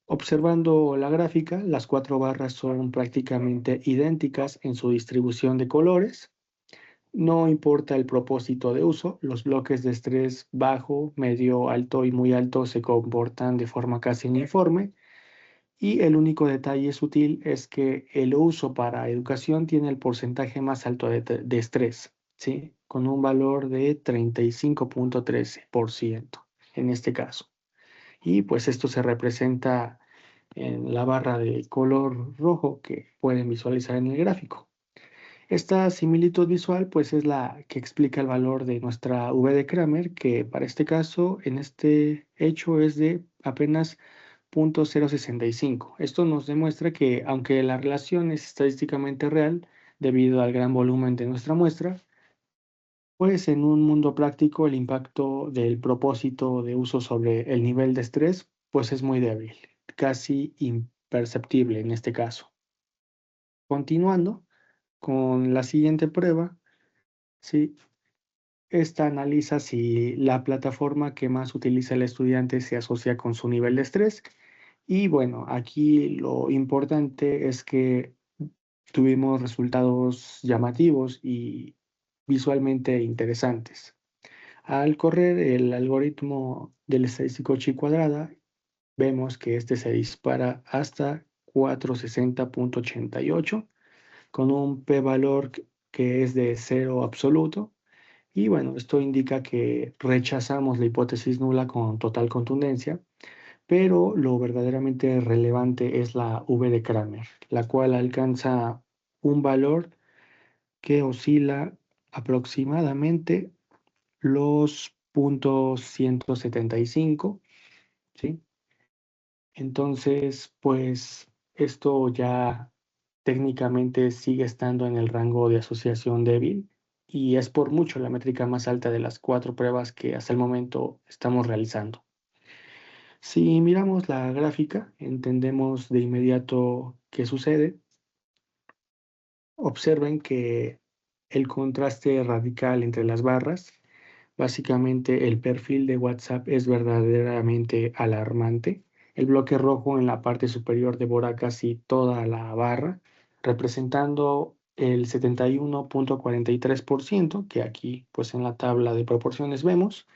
Observando la gráfica, las 4 barras son prácticamente idénticas en su distribución de colores. No importa el propósito de uso, los bloques de estrés bajo, medio, alto y muy alto se comportan de forma casi uniforme. Y el único detalle sutil es que el uso para educación tiene el porcentaje más alto de estrés, ¿sí? Con un valor de 35.13% en este caso. Y pues esto se representa en la barra de color rojo que pueden visualizar en el gráfico. Esta similitud visual pues es la que explica el valor de nuestra V de Kramer, que para este caso, en este hecho es de apenas 0.065. Esto nos demuestra que aunque la relación es estadísticamente real, debido al gran volumen de nuestra muestra, pues en un mundo práctico el impacto del propósito de uso sobre el nivel de estrés pues es muy débil, casi imperceptible en este caso. Continuando con la siguiente prueba, ¿sí? Esta analiza si la plataforma que más utiliza el estudiante se asocia con su nivel de estrés. Y bueno, aquí lo importante es que tuvimos resultados llamativos y visualmente interesantes. Al correr el algoritmo del estadístico chi cuadrada, vemos que este se dispara hasta 460.88 con un p-valor que es de 0 absoluto. Y bueno, esto indica que rechazamos la hipótesis nula con total contundencia, pero lo verdaderamente relevante es la V de Kramer, la cual alcanza un valor que oscila aproximadamente los 0.175, ¿sí? Entonces, pues esto ya técnicamente sigue estando en el rango de asociación débil y es por mucho la métrica más alta de las 4 pruebas que hasta el momento estamos realizando. Si miramos la gráfica, entendemos de inmediato qué sucede. Observen que el contraste radical entre las barras, básicamente el perfil de WhatsApp es verdaderamente alarmante. El bloque rojo en la parte superior devora casi toda la barra, representando el 71.43%, que aquí pues en la tabla de proporciones vemos.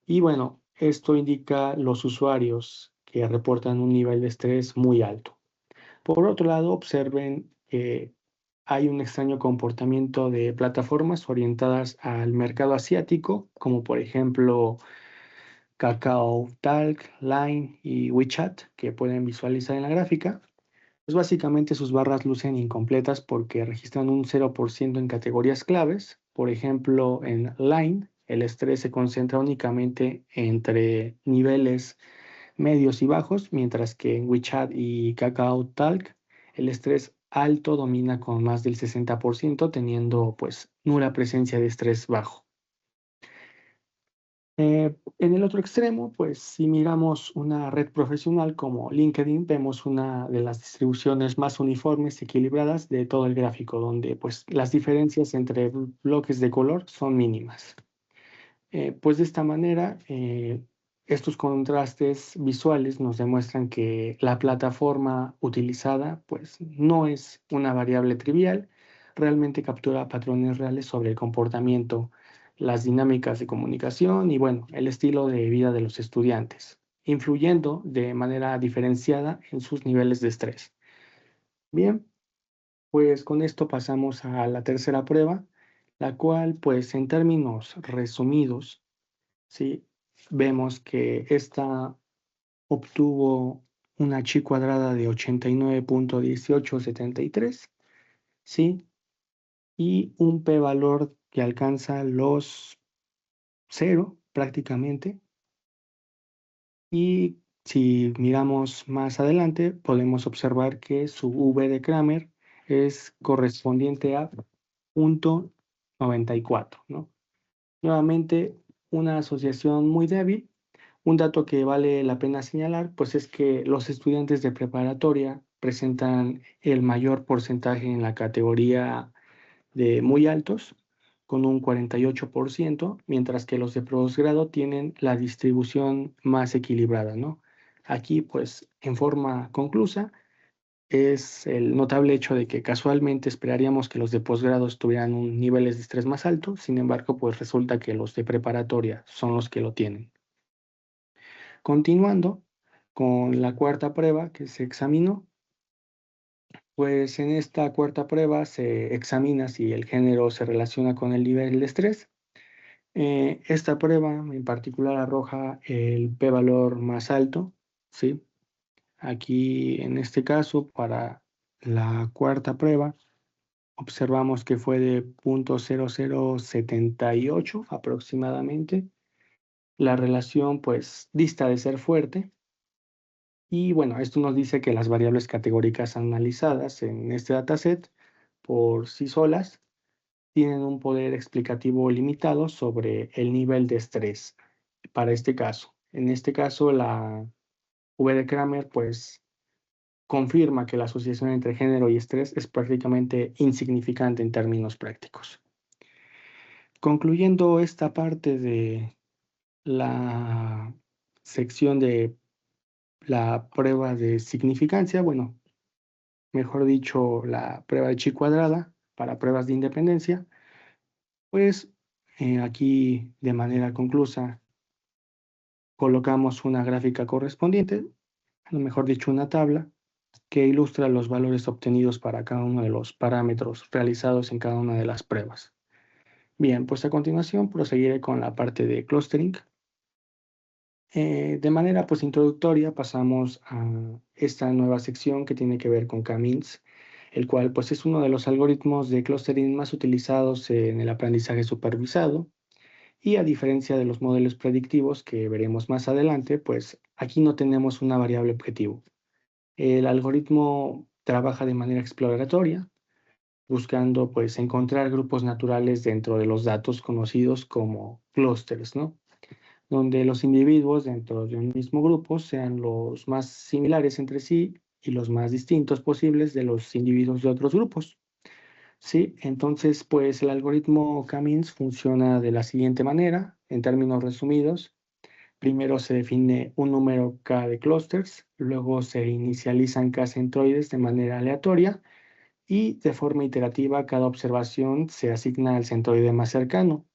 Y bueno, esto indica los usuarios que reportan un nivel de estrés muy alto. Por otro lado, observen que hay un extraño comportamiento de plataformas orientadas al mercado asiático, como por ejemplo KakaoTalk, Line y WeChat, que pueden visualizar en la gráfica. Pues básicamente sus barras lucen incompletas porque registran un 0% en categorías claves. Por ejemplo, en Line, el estrés se concentra únicamente entre niveles medios y bajos, mientras que en WeChat y KakaoTalk el estrés alto domina con más del 60%, teniendo pues nula presencia de estrés bajo. En el otro extremo, pues si miramos una red profesional como LinkedIn, vemos una de las distribuciones más uniformes y equilibradas de todo el gráfico, donde pues las diferencias entre bloques de color son mínimas. Pues de esta manera, estos contrastes visuales nos demuestran que la plataforma utilizada pues no es una variable trivial, realmente captura patrones reales sobre el comportamiento, las dinámicas de comunicación y bueno, el estilo de vida de los estudiantes, influyendo de manera diferenciada en sus niveles de estrés. Bien, pues con esto pasamos a la tercera prueba, la cual pues en términos resumidos, ¿sí? Vemos que esta obtuvo una chi cuadrada de 89.1873, ¿sí? Y un p-valor que alcanza los 0 prácticamente. Y si miramos más adelante, podemos observar que su V de Kramer es correspondiente a 94, ¿no? Nuevamente, una asociación muy débil. Un dato que vale la pena señalar, pues es que los estudiantes de preparatoria presentan el mayor porcentaje en la categoría de muy altos, con un 48%, mientras que los de posgrado tienen la distribución más equilibrada, ¿no? Aquí, pues, en forma conclusa, es el notable hecho de que casualmente esperaríamos que los de posgrado tuvieran un niveles de estrés más alto, sin embargo, pues resulta que los de preparatoria son los que lo tienen. Continuando con la cuarta prueba que se examinó, pues en esta cuarta prueba se examina si el género se relaciona con el nivel de estrés. Esta prueba en particular arroja el p-valor más alto, ¿sí? Aquí en este caso, para la cuarta prueba, observamos que fue de 0.0078 aproximadamente. La relación pues dista de ser fuerte. Y bueno, esto nos dice que las variables categóricas analizadas en este dataset por sí solas tienen un poder explicativo limitado sobre el nivel de estrés para este caso. En este caso, la V de Kramer pues confirma que la asociación entre género y estrés es prácticamente insignificante en términos prácticos. Concluyendo esta parte de la sección de la prueba de significancia, bueno, mejor dicho, la prueba de chi cuadrada para pruebas de independencia, pues aquí de manera conclusa colocamos una gráfica correspondiente, o mejor dicho, una tabla que ilustra los valores obtenidos para cada uno de los parámetros realizados en cada una de las pruebas. Bien, pues a continuación proseguiré con la parte de clustering. De manera pues introductoria pasamos a esta nueva sección que tiene que ver con K-means, el cual pues es uno de los algoritmos de clustering más utilizados en el aprendizaje supervisado y a diferencia de los modelos predictivos que veremos más adelante, pues aquí no tenemos una variable objetivo. El algoritmo trabaja de manera exploratoria, buscando pues encontrar grupos naturales dentro de los datos conocidos como clústeres, ¿no? Donde los individuos dentro de un mismo grupo sean los más similares entre sí y los más distintos posibles de los individuos de otros grupos. Sí, entonces pues el algoritmo K-means funciona de la siguiente manera, en términos resumidos. Primero se define un número K de clústeres, luego se inicializan K centroides de manera aleatoria y de forma iterativa cada observación se asigna al centroide más cercano.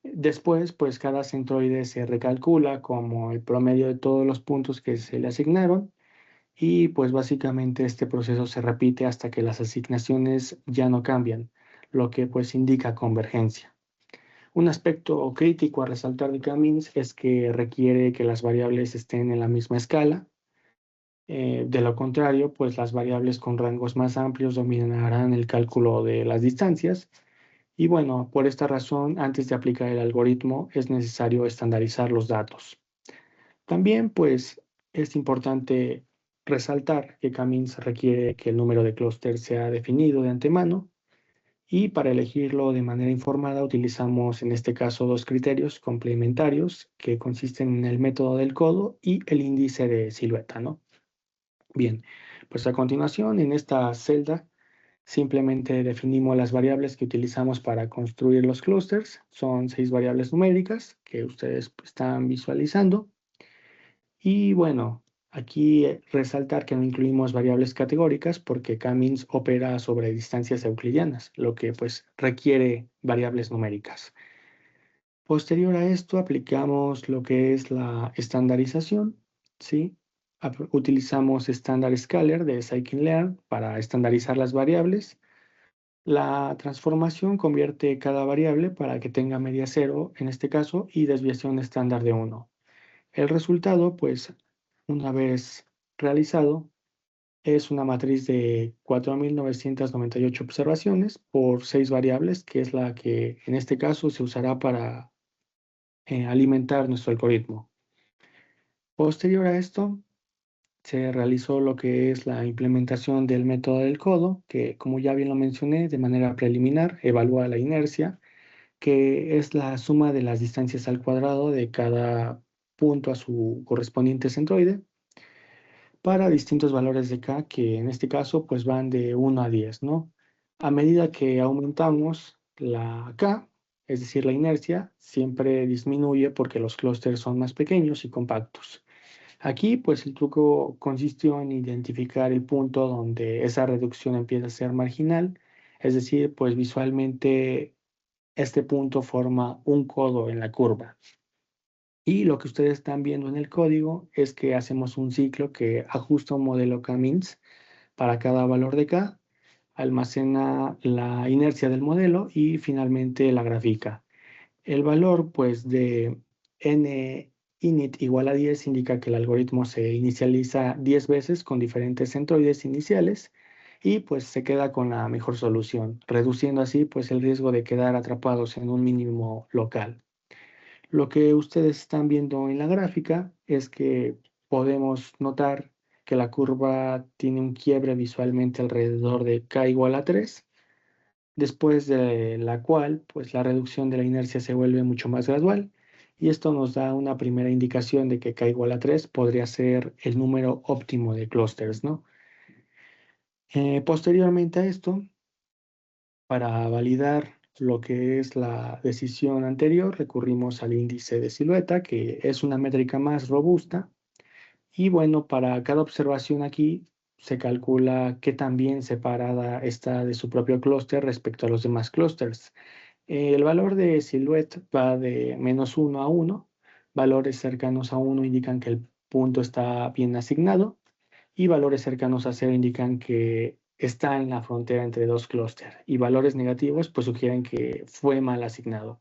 Después, pues cada centroide se recalcula como el promedio de todos los puntos que se le asignaron y pues básicamente este proceso se repite hasta que las asignaciones ya no cambian, lo que pues indica convergencia. Un aspecto crítico a resaltar de K-means es que requiere que las variables estén en la misma escala. De lo contrario, pues las variables con rangos más amplios dominarán el cálculo de las distancias. Y bueno, por esta razón, antes de aplicar el algoritmo, es necesario estandarizar los datos. También, pues, es importante resaltar que K-means requiere que el número de clústeres sea definido de antemano y para elegirlo de manera informada utilizamos en este caso dos criterios complementarios que consisten en el método del codo y el índice de silueta, ¿no? Bien, pues a continuación en esta celda simplemente definimos las variables que utilizamos para construir los clústeres. Son 6 variables numéricas que ustedes están visualizando. Y bueno, aquí resaltar que no incluimos variables categóricas porque K-means opera sobre distancias euclidianas, lo que pues requiere variables numéricas. Posterior a esto aplicamos lo que es la estandarización, ¿sí? Utilizamos estándar scalar de scikit-learn para estandarizar las variables. La transformación convierte cada variable para que tenga media cero en este caso y desviación estándar de 1. El resultado, pues, una vez realizado, es una matriz de 4.998 observaciones por 6 variables, que es la que en este caso se usará para alimentar nuestro algoritmo. Posterior a esto, se realizó lo que es la implementación del método del codo, que como ya bien lo mencioné, de manera preliminar evalúa la inercia que es la suma de las distancias al cuadrado de cada punto a su correspondiente centroide para distintos valores de K, que en este caso pues van de 1 a 10, ¿no? A medida que aumentamos la K, es decir, la inercia, siempre disminuye porque los clústeres son más pequeños y compactos. Aquí pues el truco consistió en identificar el punto donde esa reducción empieza a ser marginal, es decir, pues visualmente este punto forma un codo en la curva. Y lo que ustedes están viendo en el código es que hacemos un ciclo que ajusta un modelo K-means para cada valor de K, almacena la inercia del modelo y finalmente la grafica. El valor pues de n init igual a 10 indica que el algoritmo se inicializa 10 veces con diferentes centroides iniciales y pues se queda con la mejor solución, reduciendo así pues el riesgo de quedar atrapados en un mínimo local. Lo que ustedes están viendo en la gráfica es que podemos notar que la curva tiene un quiebre visualmente alrededor de k igual a 3, después de la cual pues la reducción de la inercia se vuelve mucho más gradual y esto nos da una primera indicación de que k igual a 3 podría ser el número óptimo de clústeres, ¿no? Posteriormente a esto, para validar lo que es la decisión anterior, recurrimos al índice de silueta, que es una métrica más robusta. Y bueno, para cada observación aquí se calcula qué tan bien separada está de su propio clúster respecto a los demás clústeres. El valor de silhouette va de -1 a 1. Valores cercanos a 1 indican que el punto está bien asignado y valores cercanos a 0 indican que está en la frontera entre dos clústeres y valores negativos pues sugieren que fue mal asignado.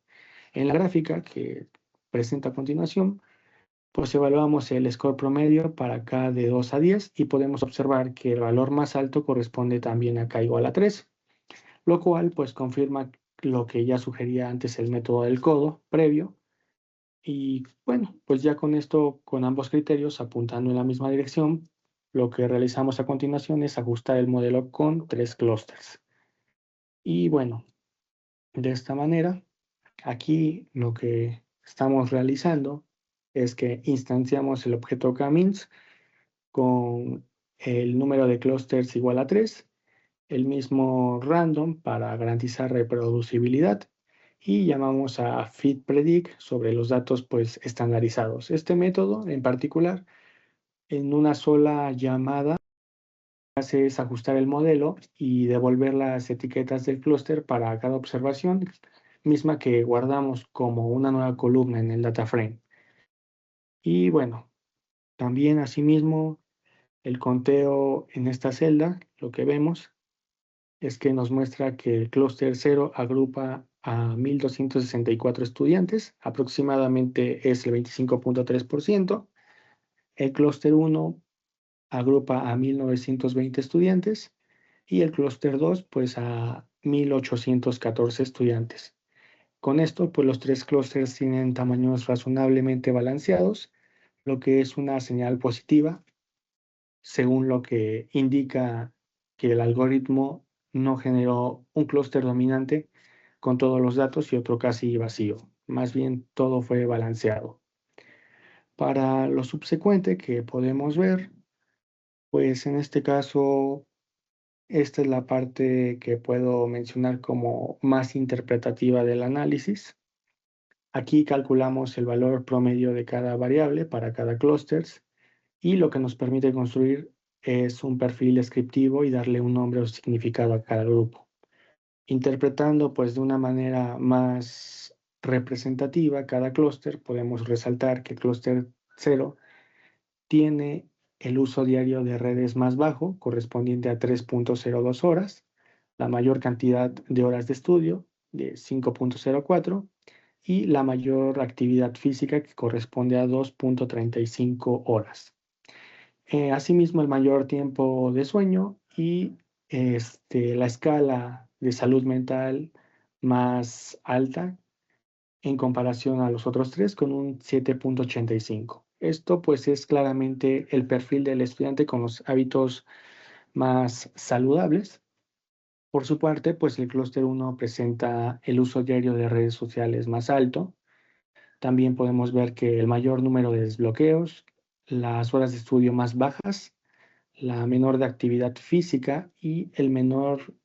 En la gráfica que presenta a continuación, pues evaluamos el score promedio para K de 2 a 10 y podemos observar que el valor más alto corresponde también a K igual a 3, lo cual pues confirma lo que ya sugería antes el método del codo previo. Y bueno, pues ya con esto, con ambos criterios apuntando en la misma dirección, lo que realizamos a continuación es ajustar el modelo con 3 clústeres. Y bueno, de esta manera, aquí lo que estamos realizando es que instanciamos el objeto K-means con el número de clústeres igual a 3, el mismo random para garantizar reproducibilidad y llamamos a fitPredict sobre los datos pues estandarizados. Este método en particular, en una sola llamada, hace es ajustar el modelo y devolver las etiquetas del clúster para cada observación, misma que guardamos como una nueva columna en el data frame. Y bueno, también asimismo el conteo en esta celda, lo que vemos es que nos muestra que el clúster 0 agrupa a 1.264 estudiantes, aproximadamente es el 25.3%. El clúster 1 agrupa a 1.920 estudiantes y el clúster 2 pues a 1.814 estudiantes. Con esto pues los tres clústeres tienen tamaños razonablemente balanceados, lo que es una señal positiva según lo que indica que el algoritmo no generó un clúster dominante con todos los datos y otro casi vacío. Más bien todo fue balanceado. Para lo subsecuente que podemos ver, pues en este caso, esta es la parte que puedo mencionar como más interpretativa del análisis. Aquí calculamos el valor promedio de cada variable para cada clúster y lo que nos permite construir es un perfil descriptivo y darle un nombre o significado a cada grupo. Interpretando pues de una manera más representativa cada clúster, podemos resaltar que el clúster 0 tiene el uso diario de redes más bajo, correspondiente a 3.02 horas, la mayor cantidad de horas de estudio, de 5.04, y la mayor actividad física, que corresponde a 2.35 horas. Asimismo, el mayor tiempo de sueño y la escala de salud mental más alta en comparación a los otros tres con un 7.85. Esto pues es claramente el perfil del estudiante con los hábitos más saludables Por su parte, pues el clúster 1 presenta el uso diario de redes sociales más alto. También podemos ver que el mayor número de desbloqueos, las horas de estudio más bajas, la menor de actividad física y el menor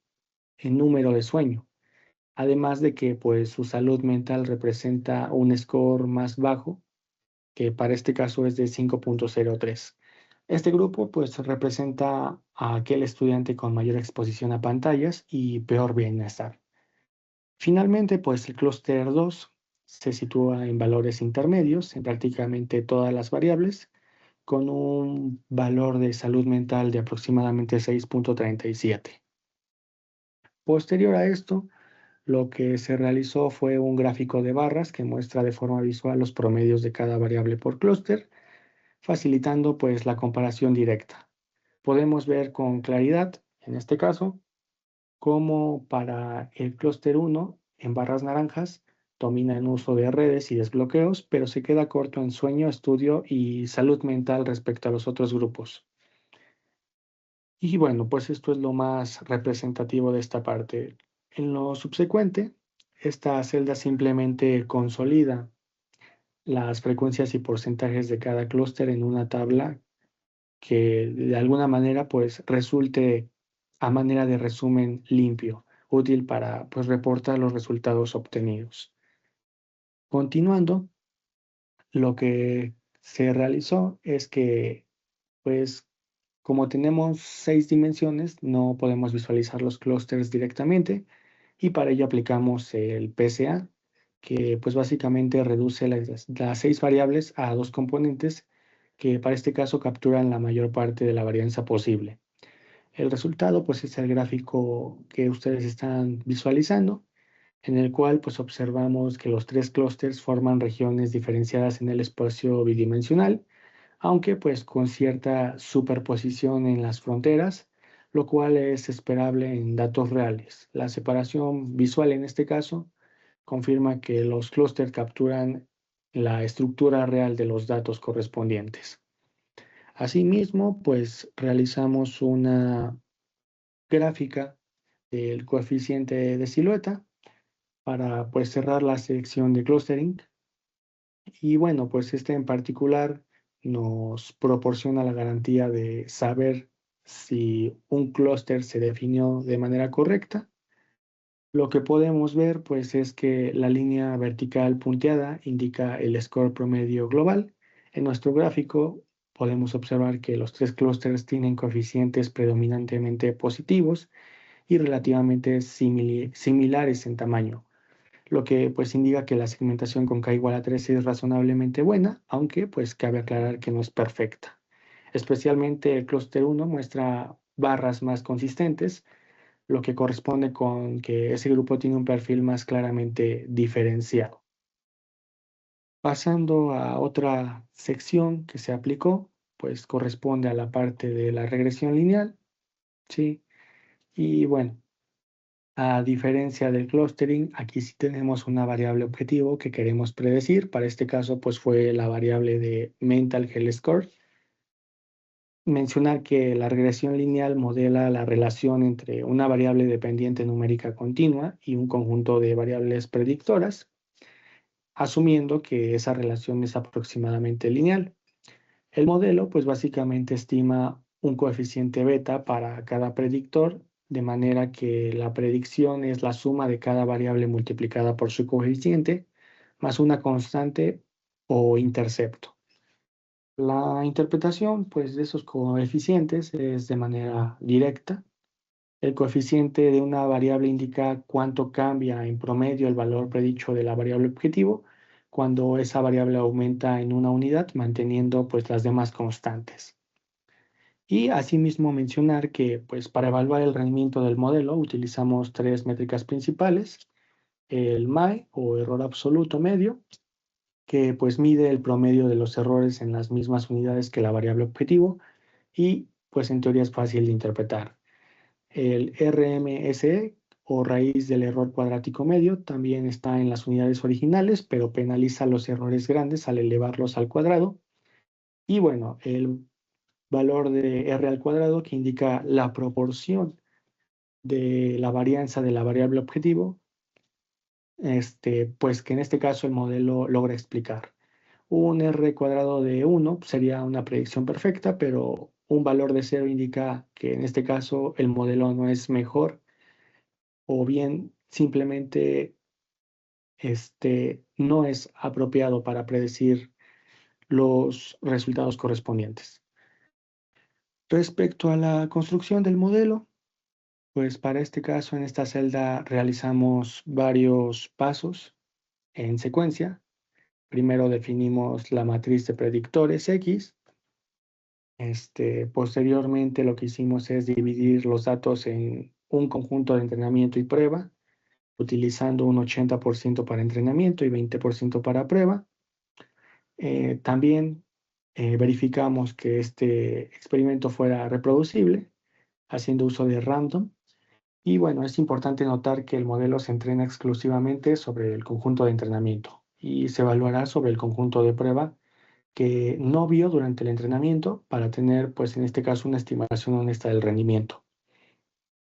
en número de sueño. Además de que pues su salud mental representa un score más bajo, que para este caso es de 5.03. Este grupo pues representa a aquel estudiante con mayor exposición a pantallas y peor bienestar. Finalmente, pues el clúster 2 se sitúa en valores intermedios en prácticamente todas las variables, con un valor de salud mental de aproximadamente 6.37. Posterior a esto, lo que se realizó fue un gráfico de barras que muestra de forma visual los promedios de cada variable por clúster, facilitando pues la comparación directa. Podemos ver con claridad, en este caso, cómo para el clúster 1, en barras naranjas, domina en uso de redes y desbloqueos, pero se queda corto en sueño, estudio y salud mental respecto a los otros grupos. Y bueno, pues esto es lo más representativo de esta parte. En lo subsecuente, esta celda simplemente consolida las frecuencias y porcentajes de cada clúster en una tabla que de alguna manera pues resulte a manera de resumen limpio, útil para pues reportar los resultados obtenidos. Continuando, lo que se realizó es que pues como tenemos 6 dimensiones, no podemos visualizar los clústeres directamente y para ello aplicamos el PSA, que pues básicamente reduce las 6 variables a 2 componentes que para este caso capturan la mayor parte de la varianza posible. El resultado pues es el gráfico que ustedes están visualizando, en el cual pues observamos que los 3 clústeres forman regiones diferenciadas en el espacio bidimensional, aunque pues con cierta superposición en las fronteras, lo cual es esperable en datos reales. La separación visual en este caso confirma que los clústeres capturan la estructura real de los datos correspondientes. Asimismo, pues realizamos una gráfica del coeficiente de silueta para pues cerrar la sección de clustering. Y bueno, pues este en particular nos proporciona la garantía de saber si un clúster se definió de manera correcta. Lo que podemos ver pues es que la línea vertical punteada indica el score promedio global. En nuestro gráfico podemos observar que los 3 clústeres tienen coeficientes predominantemente positivos y relativamente similares en tamaño, lo que pues indica que la segmentación con k igual a 13 es razonablemente buena, aunque pues cabe aclarar que no es perfecta. Especialmente el clúster 1 muestra barras más consistentes, lo que corresponde con que ese grupo tiene un perfil más claramente diferenciado. Pasando a otra sección que se aplicó, pues corresponde a la parte de la regresión lineal, ¿sí? Y bueno, a diferencia del clustering, aquí sí tenemos una variable objetivo que queremos predecir. Para este caso, pues fue la variable de Mental Health Score. Mencionar que la regresión lineal modela la relación entre una variable dependiente numérica continua y un conjunto de variables predictoras, asumiendo que esa relación es aproximadamente lineal. El modelo, pues básicamente estima un coeficiente beta para cada predictor, de manera que la predicción es la suma de cada variable multiplicada por su coeficiente, más una constante o intercepto. La interpretación, pues, de esos coeficientes es de manera directa. El coeficiente de una variable indica cuánto cambia en promedio el valor predicho de la variable objetivo cuando esa variable aumenta en una unidad, manteniendo pues las demás constantes. Y asimismo mencionar que pues para evaluar el rendimiento del modelo utilizamos 3 métricas principales: el MAE o error absoluto medio, que pues mide el promedio de los errores en las mismas unidades que la variable objetivo y pues en teoría es fácil de interpretar. El RMSE o raíz del error cuadrático medio también está en las unidades originales, pero penaliza los errores grandes al elevarlos al cuadrado. Y bueno, el valor de R al cuadrado que indica la proporción de la varianza de la variable objetivo, pues que en este caso el modelo logra explicar. Un R cuadrado de 1 sería una predicción perfecta, pero un valor de 0 indica que en este caso el modelo no es mejor, o bien simplemente no es apropiado para predecir los resultados correspondientes. Respecto a la construcción del modelo, pues para este caso en esta celda realizamos varios pasos en secuencia. Primero definimos la matriz de predictores X. Posteriormente lo que hicimos es dividir los datos en un conjunto de entrenamiento y prueba, utilizando un 80% para entrenamiento y 20% para prueba. También verificamos que este experimento fuera reproducible, haciendo uso de random. Y bueno, es importante notar que el modelo se entrena exclusivamente sobre el conjunto de entrenamiento y se evaluará sobre el conjunto de prueba que no vio durante el entrenamiento para tener, pues en este caso, una estimación honesta del rendimiento.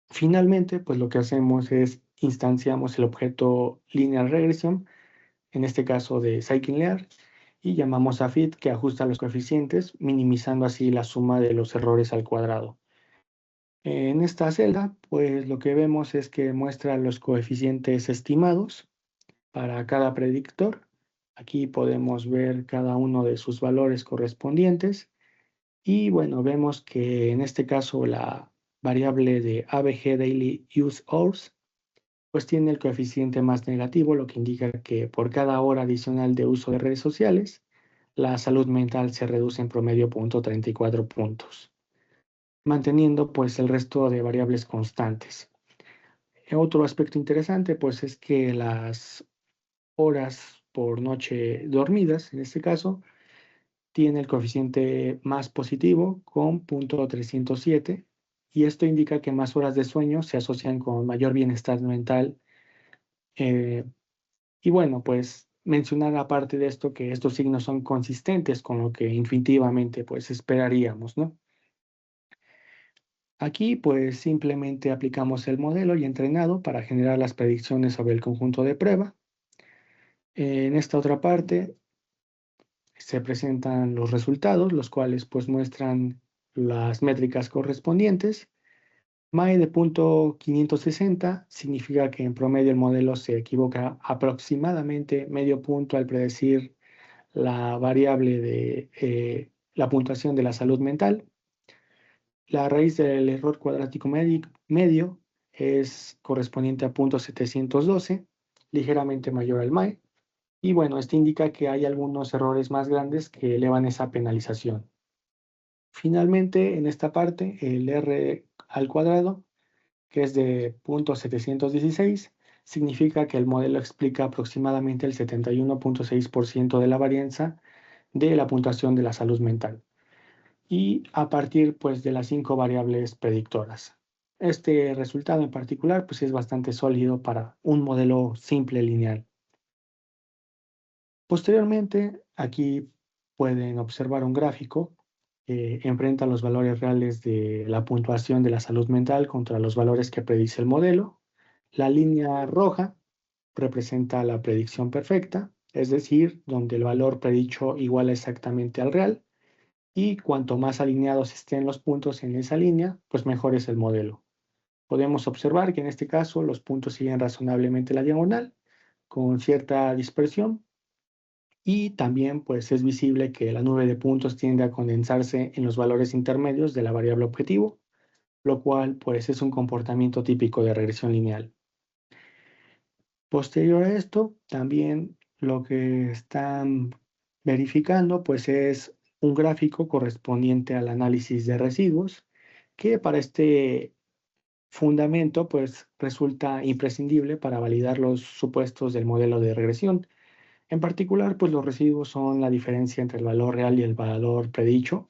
Finalmente, pues lo que hacemos es instanciamos el objeto linear regression, en este caso de scikit-learn, y llamamos a fit que ajusta los coeficientes, minimizando así la suma de los errores al cuadrado. En esta celda, pues lo que vemos es que muestra los coeficientes estimados para cada predictor. Aquí podemos ver cada uno de sus valores correspondientes. Y bueno, vemos que en este caso la variable de ABG Daily Use Hours, pues tiene el coeficiente más negativo, lo que indica que por cada hora adicional de uso de redes sociales, la salud mental se reduce en promedio 0.34 puntos, manteniendo pues el resto de variables constantes. Otro aspecto interesante pues es que las horas por noche dormidas, en este caso, tiene el coeficiente más positivo con 0.307 y esto indica que más horas de sueño se asocian con mayor bienestar mental. eh, y bueno, pues mencionar aparte de esto que estos signos son consistentes con lo que intuitivamente pues esperaríamos, ¿no? Aquí pues simplemente aplicamos el modelo y entrenado para generar las predicciones sobre el conjunto de prueba. En esta otra parte se presentan los resultados, los cuales pues muestran las métricas correspondientes. MAE de punto 560 significa que en promedio el modelo se equivoca aproximadamente medio punto al predecir la variable de la puntuación de la salud mental. La raíz del error cuadrático medio es correspondiente a punto 712, ligeramente mayor al MAE. Y bueno, esto indica que hay algunos errores más grandes que elevan esa penalización. Finalmente, en esta parte, el R al cuadrado, que es de 0.716, significa que el modelo explica aproximadamente el 71.6% de la varianza de la puntuación de la salud mental. Y a partir pues, de las 5 variables predictoras. Este resultado en particular pues, es bastante sólido para un modelo simple lineal. Posteriormente, aquí pueden observar un gráfico que enfrenta los valores reales de la puntuación de la salud mental contra los valores que predice el modelo. La línea roja representa la predicción perfecta, es decir, donde el valor predicho iguala exactamente al real, y cuanto más alineados estén los puntos en esa línea, pues mejor es el modelo. Podemos observar que en este caso los puntos siguen razonablemente la diagonal, con cierta dispersión, y también pues es visible que la nube de puntos tiende a condensarse en los valores intermedios de la variable objetivo, lo cual pues es un comportamiento típico de regresión lineal. Posterior a esto, también lo que están verificando pues es un gráfico correspondiente al análisis de residuos, que para este fundamento pues resulta imprescindible para validar los supuestos del modelo de regresión. En particular, pues los residuos son la diferencia entre el valor real y el valor predicho.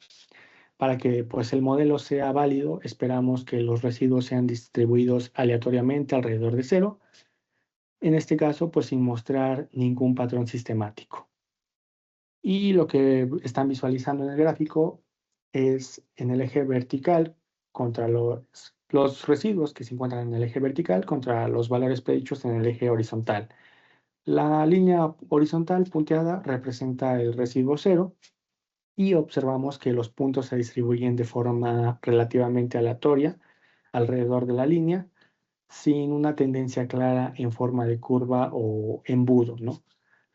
Para que pues el modelo sea válido, esperamos que los residuos sean distribuidos aleatoriamente alrededor de cero. En este caso, pues sin mostrar ningún patrón sistemático. Y lo que están visualizando en el gráfico es en el eje vertical contra los residuos que se encuentran en el eje vertical contra los valores predichos en el eje horizontal. La línea horizontal punteada representa el residuo cero y observamos que los puntos se distribuyen de forma relativamente aleatoria alrededor de la línea, sin una tendencia clara en forma de curva o embudo, ¿no?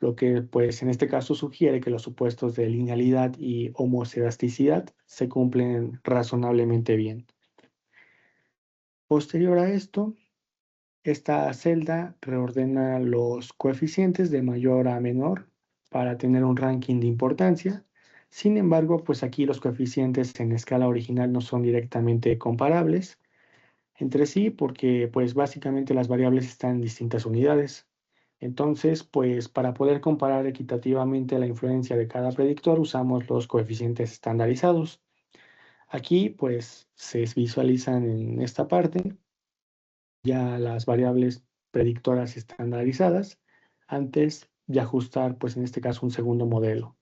Lo que pues en este caso sugiere que los supuestos de linealidad y homocedasticidad se cumplen razonablemente bien. Posterior a esto, esta celda reordena los coeficientes de mayor a menor para tener un ranking de importancia. Sin embargo, pues aquí los coeficientes en escala original no son directamente comparables entre sí porque pues básicamente las variables están en distintas unidades. Entonces, pues para poder comparar equitativamente la influencia de cada predictor usamos los coeficientes estandarizados. Aquí pues se visualizan en esta parte ya las variables predictoras estandarizadas antes de ajustar, pues en este caso, un segundo modelo.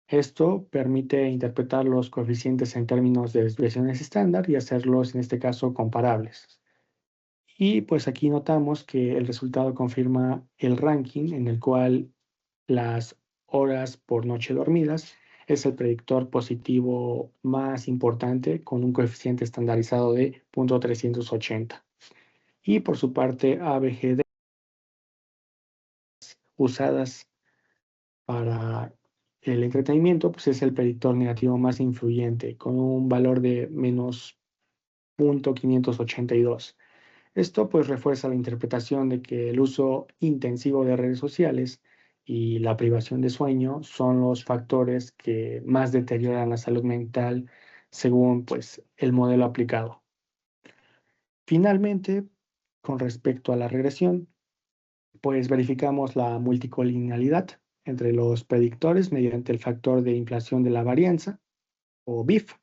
Esto permite interpretar los coeficientes en términos de desviaciones estándar y hacerlos, en este caso, comparables. Y pues aquí notamos que el resultado confirma el ranking en el cual las horas por noche dormidas es el predictor positivo más importante con un coeficiente estandarizado de 0.380. Y por su parte, ABGD usadas para el entretenimiento, pues es el predictor negativo más influyente, con un valor de menos 0.582. Esto pues refuerza la interpretación de que el uso intensivo de redes sociales y la privación de sueño son los factores que más deterioran la salud mental según pues el modelo aplicado. Finalmente, con respecto a la regresión, pues verificamos la multicolinealidad entre los predictores mediante el factor de inflación de la varianza, o BIF.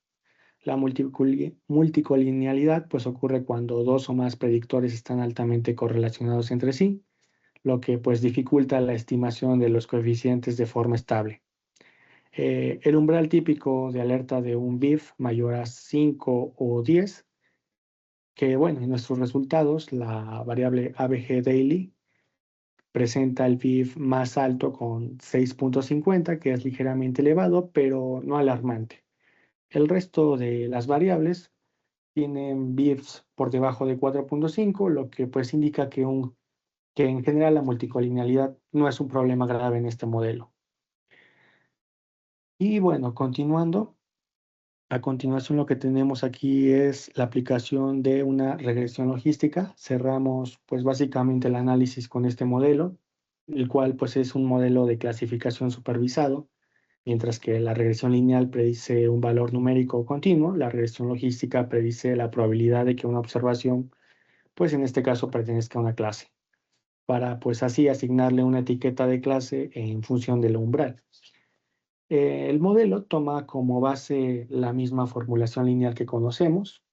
La multicolinealidad pues ocurre cuando dos o más predictores están altamente correlacionados entre sí, lo que pues dificulta la estimación de los coeficientes de forma estable. El umbral típico de alerta de un BIF mayor a 5 o 10, que bueno, en nuestros resultados la variable ABG Daily presenta el BIF más alto con 6.50, que es ligeramente elevado, pero no alarmante. El resto de las variables tienen BIFs por debajo de 4.5, lo que pues indica que en general la multicolinealidad no es un problema grave en este modelo. Y bueno, continuando, a continuación lo que tenemos aquí es la aplicación de una regresión logística. Cerramos pues básicamente el análisis con este modelo, el cual pues es un modelo de clasificación supervisado. Mientras que la regresión lineal predice un valor numérico continuo, la regresión logística predice la probabilidad de que una observación, pues en este caso, pertenezca a una clase, para pues así asignarle una etiqueta de clase en función del umbral. El modelo toma como base la misma formulación lineal que conocemos,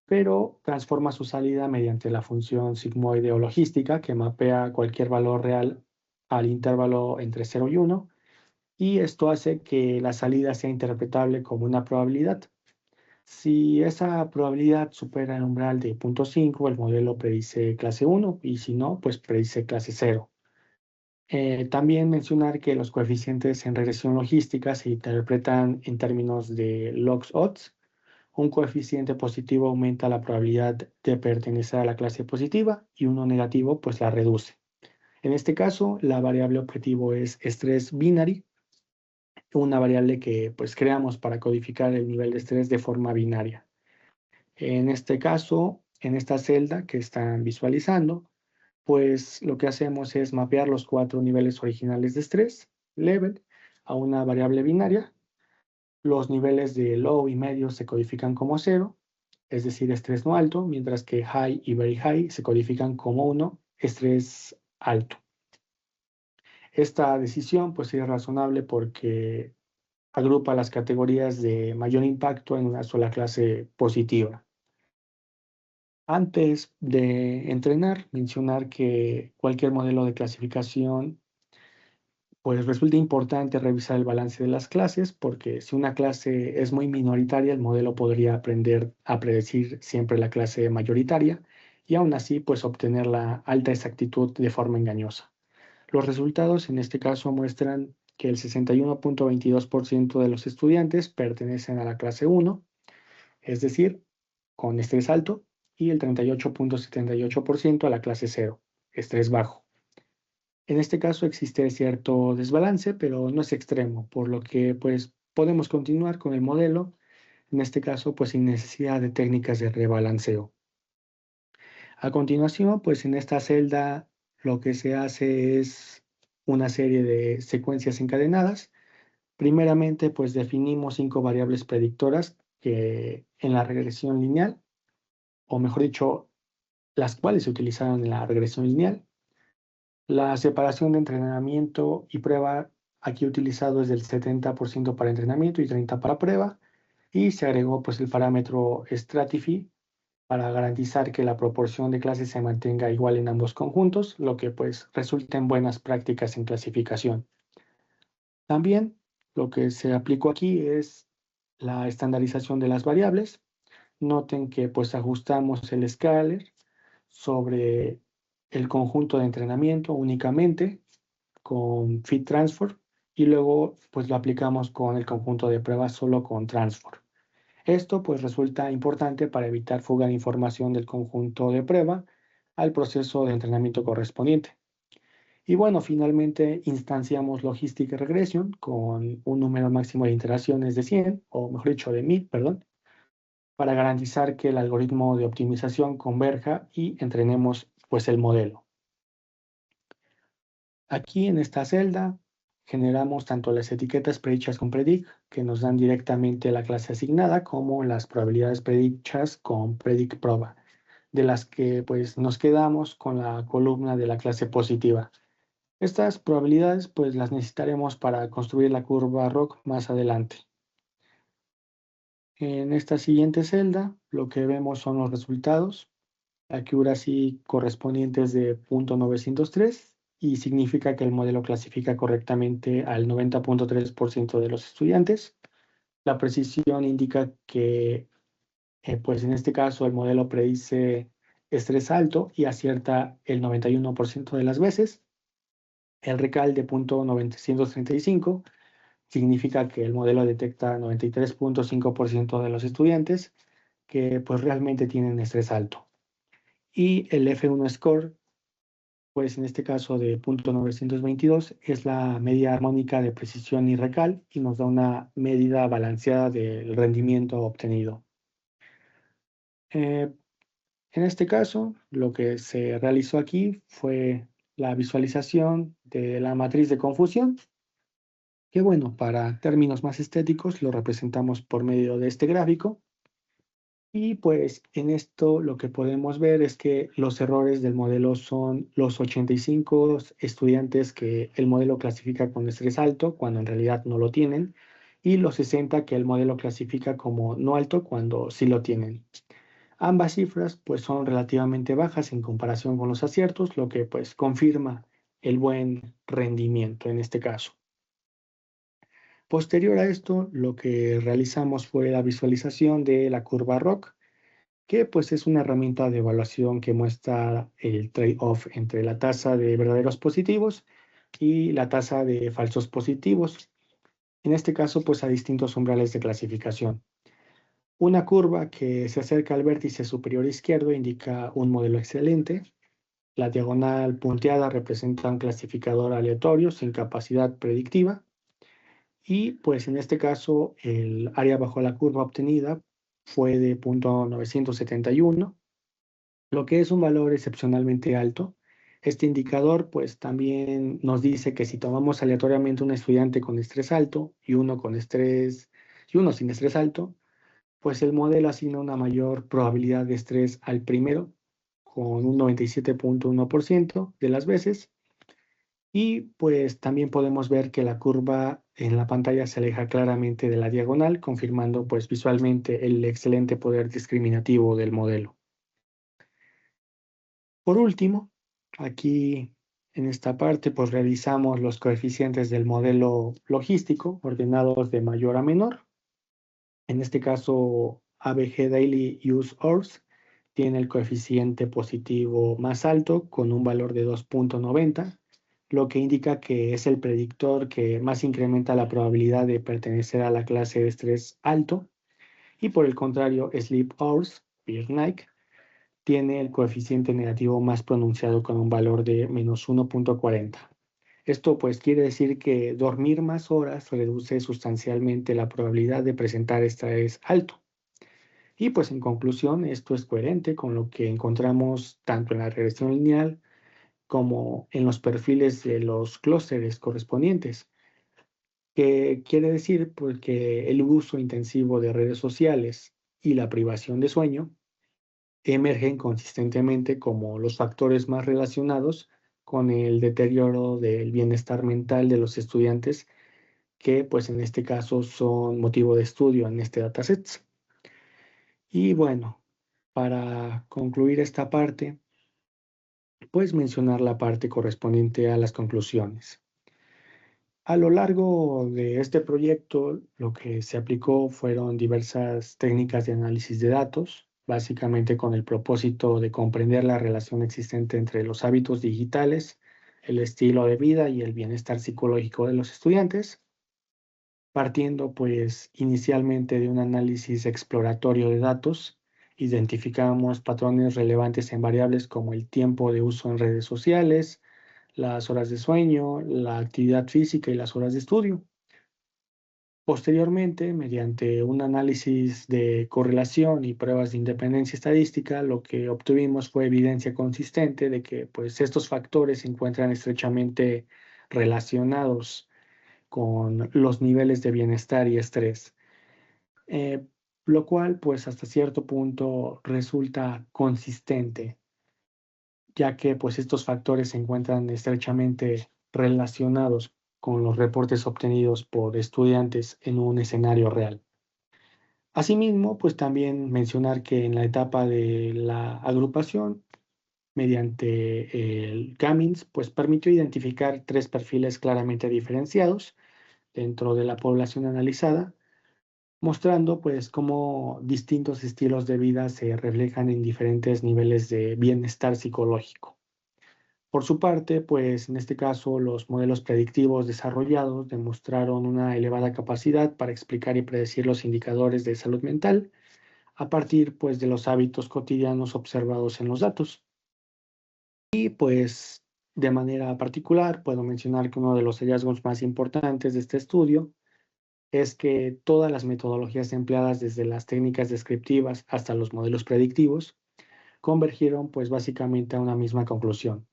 pero transforma su salida mediante la función sigmoide o logística que mapea cualquier valor real al intervalo entre 0 y 1, y esto hace que la salida sea interpretable como una probabilidad. Si esa probabilidad supera el umbral de 0.5, el modelo predice clase 1 y si no, pues predice clase 0. También mencionar que los coeficientes en regresión logística se interpretan en términos de logs odds. Un coeficiente positivo aumenta la probabilidad de pertenecer a la clase positiva y uno negativo pues la reduce. En este caso, la variable objetivo es estrés binary, una variable que pues creamos para codificar el nivel de estrés de forma binaria. En este caso, en esta celda que están visualizando, pues lo que hacemos es mapear los 4 niveles originales de estrés, level, a una variable binaria. Los niveles de low y medio se codifican como 0, es decir, estrés no alto, mientras que high y very high se codifican como 1, estrés alto. Esta decisión pues es razonable porque agrupa las categorías de mayor impacto en una sola clase positiva. Antes de entrenar, mencionar que cualquier modelo de clasificación pues resulta importante revisar el balance de las clases, porque si una clase es muy minoritaria, el modelo podría aprender a predecir siempre la clase mayoritaria y aún así pues obtener la alta exactitud de forma engañosa. Los resultados en este caso muestran que el 61.22% de los estudiantes pertenecen a la clase 1, es decir, con estrés alto, y el 38.78% a la clase 0, estrés bajo. En este caso existe cierto desbalance, pero no es extremo, por lo que pues podemos continuar con el modelo, en este caso pues sin necesidad de técnicas de rebalanceo. A continuación, pues en esta celda lo que se hace es una serie de secuencias encadenadas. Primeramente, pues definimos 5 variables predictoras que en la regresión lineal, o mejor dicho, las cuales se utilizaron en la regresión lineal. La separación de entrenamiento y prueba aquí utilizado es del 70% para entrenamiento y 30% para prueba. Y se agregó pues el parámetro Stratify para garantizar que la proporción de clases se mantenga igual en ambos conjuntos, lo que pues resulta en buenas prácticas en clasificación. También lo que se aplicó aquí es la estandarización de las variables. Noten que pues ajustamos el scaler sobre el conjunto de entrenamiento únicamente con fit transfer y luego pues lo aplicamos con el conjunto de pruebas solo con transfer. Esto pues resulta importante para evitar fuga de información del conjunto de prueba al proceso de entrenamiento correspondiente. Y bueno, finalmente instanciamos Logistic Regression con un número máximo de iteraciones de 100, o mejor dicho, de 1000, perdón, para garantizar que el algoritmo de optimización converja y entrenemos pues el modelo. Aquí en esta celda generamos tanto las etiquetas predichas con predict, que nos dan directamente la clase asignada, como las probabilidades predichas con predict proba, de las que pues nos quedamos con la columna de la clase positiva. Estas probabilidades pues las necesitaremos para construir la curva ROC más adelante. En esta siguiente celda lo que vemos son los resultados, accuracy correspondientes de 0.903 y significa que el modelo clasifica correctamente al 90.3% de los estudiantes. La precisión indica que pues en este caso el modelo predice estrés alto y acierta el 91% de las veces. El recal de 0.935 significa que el modelo detecta 93.5% de los estudiantes que pues realmente tienen estrés alto. Y el F1 score, pues en este caso de 0.922, es la media armónica de precisión y recal y nos da una medida balanceada del rendimiento obtenido. En este caso, lo que se realizó aquí fue la visualización de la matriz de confusión, que bueno, para términos más estéticos lo representamos por medio de este gráfico. Y pues en esto lo que podemos ver es que los errores del modelo son los 85 estudiantes que el modelo clasifica con estrés alto cuando en realidad no lo tienen y los 60 que el modelo clasifica como no alto cuando sí lo tienen. Ambas cifras pues son relativamente bajas en comparación con los aciertos, lo que pues confirma el buen rendimiento en este caso. Posterior a esto, lo que realizamos fue la visualización de la curva ROC, que pues es una herramienta de evaluación que muestra el trade-off entre la tasa de verdaderos positivos y la tasa de falsos positivos, en este caso pues a distintos umbrales de clasificación. Una curva que se acerca al vértice superior izquierdo indica un modelo excelente. La diagonal punteada representa un clasificador aleatorio sin capacidad predictiva. Y pues en este caso el área bajo la curva obtenida fue de 0.971, lo que es un valor excepcionalmente alto. Este indicador pues también nos dice que si tomamos aleatoriamente un estudiante con estrés alto y uno con estrés y uno sin estrés alto, pues el modelo asigna una mayor probabilidad de estrés al primero con un 97.1% de las veces. Y pues también podemos ver que la curva en la pantalla se aleja claramente de la diagonal, confirmando pues visualmente el excelente poder discriminativo del modelo. Por último, aquí En esta parte, pues revisamos los coeficientes del modelo logístico ordenados de mayor a menor. En este caso, ABG Daily Use Hours tiene el coeficiente positivo más alto con un valor de 2.90, lo que indica que es el predictor que más incrementa la probabilidad de pertenecer a la clase de estrés alto. Y por el contrario, Sleep Hours, Beer Night, tiene el coeficiente negativo más pronunciado con un valor de menos 1.40. Esto pues quiere decir que dormir más horas reduce sustancialmente la probabilidad de presentar estrés alto. Y pues en conclusión, esto es coherente con lo que encontramos tanto en la regresión lineal como en los perfiles de los clústeres correspondientes, que quiere decir pues, que el uso intensivo de redes sociales y la privación de sueño emergen consistentemente como los factores más relacionados con el deterioro del bienestar mental de los estudiantes, que pues en este caso son motivo de estudio en este dataset. Y bueno, para concluir esta parte, pues mencionar la parte correspondiente a las conclusiones. A lo largo de este proyecto, lo que se aplicó fueron diversas técnicas de análisis de datos, básicamente con el propósito de comprender la relación existente entre los hábitos digitales, el estilo de vida y el bienestar psicológico de los estudiantes, partiendo pues inicialmente de un análisis exploratorio de datos. Identificamos patrones relevantes en variables como el tiempo de uso en redes sociales, las horas de sueño, la actividad física y las horas de estudio. Posteriormente, mediante un análisis de correlación y pruebas de independencia estadística, lo que obtuvimos fue evidencia consistente de que pues, estos factores se encuentran estrechamente relacionados con los niveles de bienestar y estrés, eh, lo cual pues hasta cierto punto resulta consistente, ya que pues estos factores se encuentran estrechamente relacionados con los reportes obtenidos por estudiantes en un escenario real. Asimismo, pues también mencionar que en la etapa de la agrupación, mediante el Cummings, pues permitió identificar tres perfiles claramente diferenciados dentro de la población analizada, mostrando pues cómo distintos estilos de vida se reflejan en diferentes niveles de bienestar psicológico. Por su parte, pues en este caso los modelos predictivos desarrollados demostraron una elevada capacidad para explicar y predecir los indicadores de salud mental a partir pues de los hábitos cotidianos observados en los datos. Y pues de manera particular puedo mencionar que uno de los hallazgos más importantes de este estudio es que todas las metodologías empleadas desde las técnicas descriptivas hasta los modelos predictivos convergieron pues básicamente a una misma conclusión.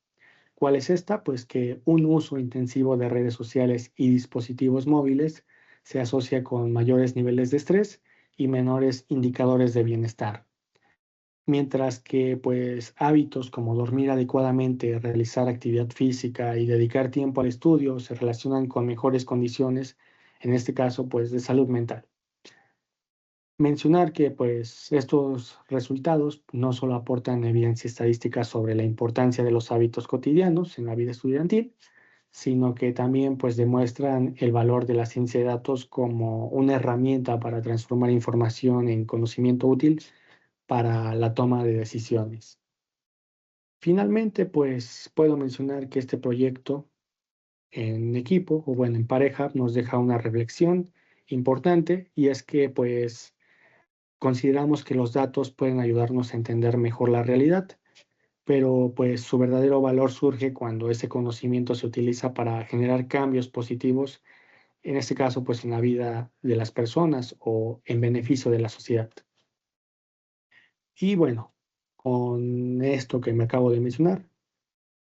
¿Cuál es esta? Pues que un uso intensivo de redes sociales y dispositivos móviles se asocia con mayores niveles de estrés y menores indicadores de bienestar. Mientras que pues hábitos como dormir adecuadamente, realizar actividad física y dedicar tiempo al estudio se relacionan con mejores condiciones, en este caso pues de salud mental. Mencionar que pues estos resultados no solo aportan evidencia estadística sobre la importancia de los hábitos cotidianos en la vida estudiantil, sino que también pues demuestran el valor de la ciencia de datos como una herramienta para transformar información en conocimiento útil para la toma de decisiones. Finalmente, pues puedo mencionar que este proyecto en equipo o bueno, en pareja nos deja una reflexión importante y es que pues consideramos que los datos pueden ayudarnos a entender mejor la realidad, pero pues su verdadero valor surge cuando ese conocimiento se utiliza para generar cambios positivos, en este caso pues en la vida de las personas o en beneficio de la sociedad. Y bueno, con esto que me acabo de mencionar,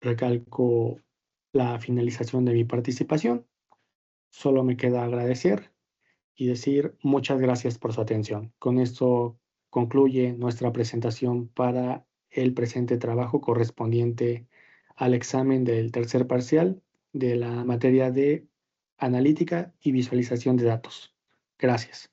recalco la finalización de mi participación. Solo me queda agradecer y decir muchas gracias por su atención. Con esto concluye nuestra presentación para el presente trabajo correspondiente al examen del tercer parcial de la materia de analítica y visualización de datos. Gracias.